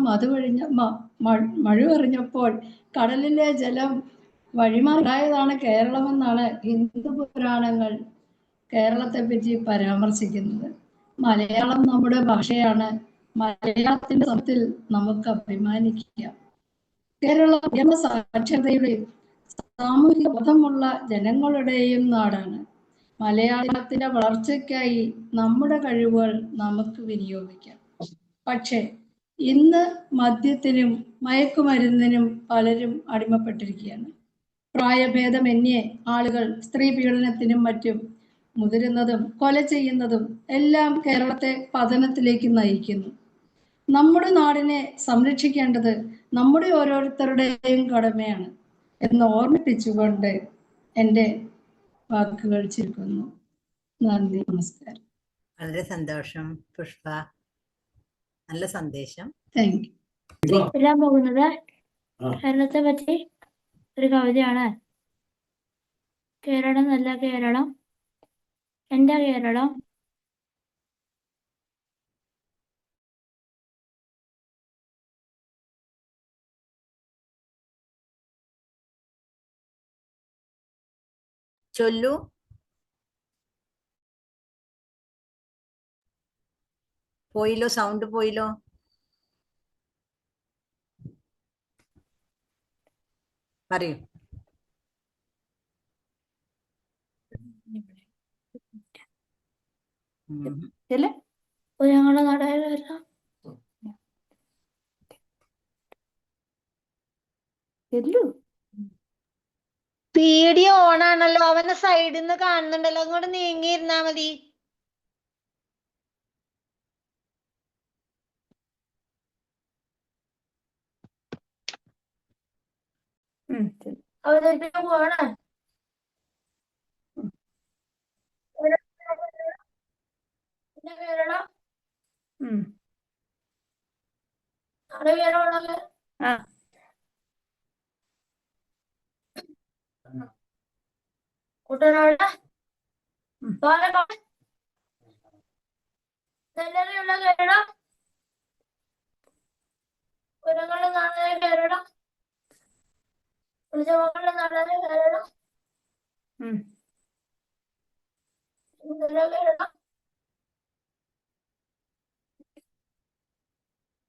മഴുവെറിഞ്ഞപ്പോൾ കടലിലെ ജലം വഴിമാറിയതാണ് കേരളമെന്നാണ് ഹിന്ദു പുരാണങ്ങൾ കേരളത്തെ പറ്റി പരാമർശിക്കുന്നത്. മലയാളം നമ്മുടെ ഭാഷയാണ്. മലയാളത്തിന്റെ സത്യത്തിൽ നമുക്ക് അഭിമാനിക്കാം. കേരളം ഉയർന്ന സാക്ഷരതയുടെയും സാമൂഹിക ബോധമുള്ള ജനങ്ങളുടെയും നാടാണ്. മലയാളത്തിന്റെ വളർച്ചയ്ക്കായി നമ്മുടെ കഴിവുകൾ നമുക്ക് വിനിയോഗിക്കാം. പക്ഷേ ഇന്ന് മദ്യത്തിനും മയക്കുമരുന്നിനും പലരും അടിമപ്പെട്ടിരിക്കുകയാണ്. പ്രായഭേദമന്യേ ആളുകൾ സ്ത്രീ പീഡനത്തിനും മറ്റും മുതിരുന്നതും കൊല ചെയ്യുന്നതും എല്ലാം കേരളത്തെ പതനത്തിലേക്ക് നയിക്കുന്നു. നമ്മുടെ നാടിനെ സംരക്ഷിക്കേണ്ടത് നമ്മുടെ ഓരോരുത്തരുടെയും കടമയാണ് എന്ന് ഓർമ്മിപ്പിച്ചുകൊണ്ട് എൻ്റെ വാക്കുകൾ ചുരുക്കുന്നു. നന്ദി, നമസ്കാരം.
വളരെ സന്തോഷം പുഷ്പ, നല്ല സന്ദേശം.
Thank
you.
എല്ലാം പോകുന്നത് കേരളത്തെ പറ്റി ഒരു കവിതയാണ്. കേരളം നല്ല കേരളം, എൻ്റെ കേരളം
ചൊല്ലു. പോയില്ലോ, സൗണ്ട് പോയില്ലോ. പറയൂ.
ഞങ്ങളുടെ നാടായ
വീഡിയോ ഓൺ ആണല്ലോ, അവന്റെ സൈഡിൽ നിന്ന് കാണുന്നുണ്ടല്ലോ, അങ്ങോട്ട് നീങ്ങിയിരുന്നാ മതി.
അവതരിപ്പിക്കാൻ പോവാണ്. കേരളം അവിടെ കേരളമുള്ളത് കുട്ടനാട്, പാലക്കാട്, നെല്ലറയുള്ള കേരളം, പുരങ്ങളുടെ നാടായ കേരളം, ഉത്സവങ്ങളുടെ നാടായ കേരളം,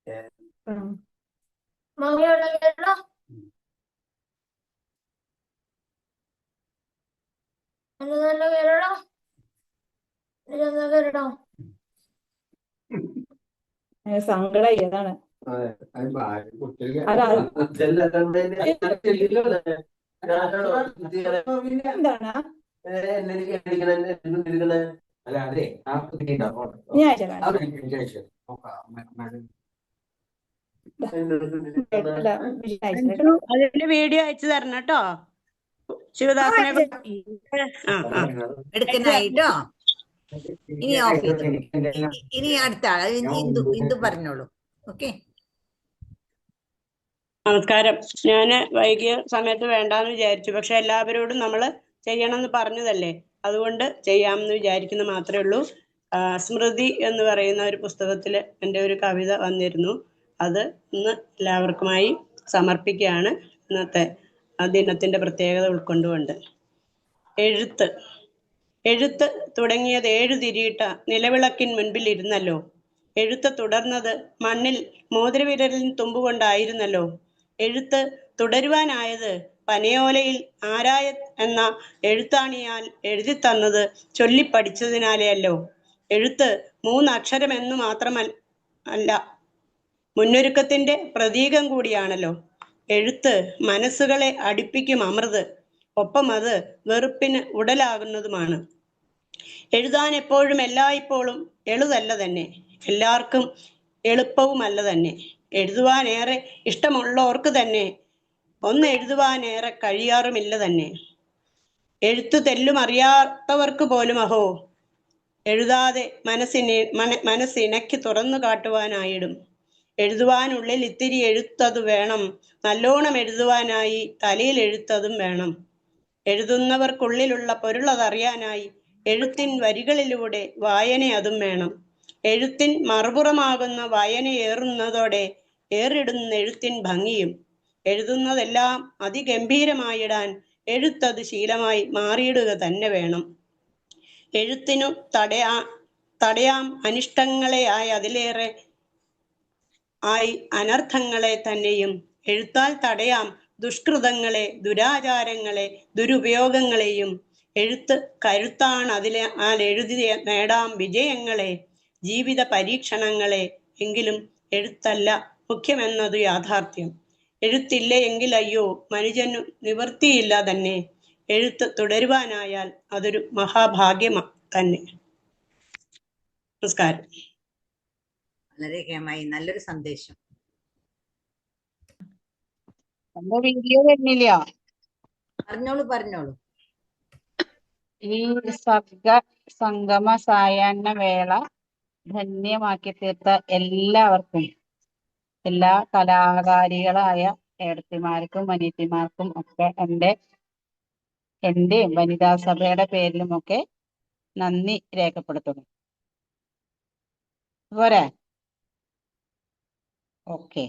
കേരളം, മംഗളയുള്ള കേരളം, നല്ല കേരളം, കേരളം.
സങ്കടായി അതാണ്. എന്താണ്
അതിന്റെ വീഡിയോ അയച്ചു തരണം കേട്ടോ. ശിവദാസനെ
എടുക്കാനായിട്ടോ ഇനി ഓഫ് ചെയ്തു. ഇനി അടുത്ത ആള് ഇന്ദു. ഇന്ദു പറഞ്ഞോളൂ. ഓക്കെ.
നമസ്കാരം. ഞാന് വൈകിയ സമയത്ത് വേണ്ടാന്ന് വിചാരിച്ചു, പക്ഷെ എല്ലാവരോടും നമ്മൾ ചെയ്യണമെന്ന് പറഞ്ഞതല്ലേ, അതുകൊണ്ട് ചെയ്യാമെന്ന് വിചാരിക്കുന്നു മാത്രമേ ഉള്ളൂ. സ്മൃതി എന്ന് പറയുന്ന ഒരു പുസ്തകത്തിൽ എൻ്റെ ഒരു കവിത വന്നിരുന്നു. അത് ഇന്ന് എല്ലാവർക്കുമായി സമർപ്പിക്കുകയാണ്. ഇന്നത്തെ ദിനത്തിന്റെ പ്രത്യേകത ഉൾക്കൊണ്ടുകൊണ്ട്. എഴുത്ത് എഴുത്ത് തുടങ്ങിയത് 7 തിരിയിട്ട നിലവിളക്കിൻ മുൻപിൽ ഇരുന്നല്ലോ. എഴുത്ത് തുടർന്നത് മണ്ണിൽ മോതിരവിരലിൻ തുമ്പുകൊണ്ടായിരുന്നല്ലോ. എഴുത്ത് തുടരുവാനായത് പനയോലയിൽ ആരായ എന്ന എഴുത്താണിയാൽ എഴുതി തന്നത് ചൊല്ലിപ്പഠിച്ചതിനാലെയല്ലോ. എഴുത്ത് 3 അക്ഷരമെന്നു മാത്രമല്ല, മുന്നൊരുക്കത്തിന്റെ പ്രതീകം കൂടിയാണല്ലോ. എഴുത്ത് മനസ്സുകളെ അടുപ്പിക്കും അമൃത്, ഒപ്പം അത് വെറുപ്പിന് ഉടലാകുന്നതുമാണ്. എഴുതാൻ എപ്പോഴും എല്ലായ്പ്പോഴും എളുതല്ല തന്നെ, എല്ലാവർക്കും എളുപ്പവുമല്ല തന്നെ. എഴുതുവാനേറെ ഇഷ്ടമുള്ളവർക്ക് തന്നെ ഒന്ന് എഴുതുവാനേറെ കഴിയാറുമില്ല തന്നെ. എഴുത്തു തെല്ലും അറിയാത്തവർക്ക് പോലും അഹോ എഴുതാതെ മനസ്സിനക്ക് തുറന്നു കാട്ടുവാനായിടും. എഴുതുവാനുള്ളിൽ ഇത്തിരി എഴുത്തത് വേണം, നല്ലോണം എഴുതുവാനായി തലയിൽ എഴുത്തതും വേണം. എഴുതുന്നവർക്കുള്ളിലുള്ള പൊരുളതറിയാനായി എഴുത്തിൻ വരികളിലൂടെ വായന അതും വേണം. എഴുത്തിൻ മറുപുറമാകുന്ന വായനയേറുന്നതോടെ ഏറിടുന്ന എഴുത്തിൻ ഭംഗിയും. എഴുതുന്നതെല്ലാം അതിഗംഭീരമായിടാൻ എഴുത്തത് ശീലമായി മാറിയിടുക തന്നെ വേണം. എഴുത്തിനു തടയാം അനിഷ്ടങ്ങളെ അതിലേറെ അനർത്ഥങ്ങളെ തന്നെയും. എഴുത്താൽ തടയാം ദുഷ്കൃതങ്ങളെ, ദുരാചാരങ്ങളെ, ദുരുപയോഗങ്ങളെയും. എഴുത്ത് കരുത്താണ്, എഴുതി നേടാം വിജയങ്ങളെ, ജീവിത പരീക്ഷണങ്ങളെ. എങ്കിലും എഴുത്തല്ല മുഖ്യമെന്നത് യാഥാർത്ഥ്യം. എഴുത്തില്ല എങ്കിൽ അയ്യോ മനുഷ്യനു നിവൃത്തിയില്ല തന്നെ. എഴുത്ത് തുടരുവാനായാൽ അതൊരു മഹാഭാഗ്യം തന്നെ. നമസ്കാരം.
വളരെ കേമായി, നല്ലൊരു സന്ദേശം.
എന്റെ വീഡിയോ വരുന്നില്ല.
പറഞ്ഞോളൂ.
ഈ സർഗ സംഗമ സായാഹ്ന വേള ധന്യമാക്കി തീർത്ത എല്ലാവർക്കും, എല്ലാ കലാകാരികളായ ഏടത്തിമാർക്കും അനിയത്തിമാർക്കും ഒക്കെ എന്റെയും വനിതാ സഭയുടെ പേരിലുമൊക്കെ നന്ദി രേഖപ്പെടുത്തുന്നു. പോരെ? ഓക്കെ.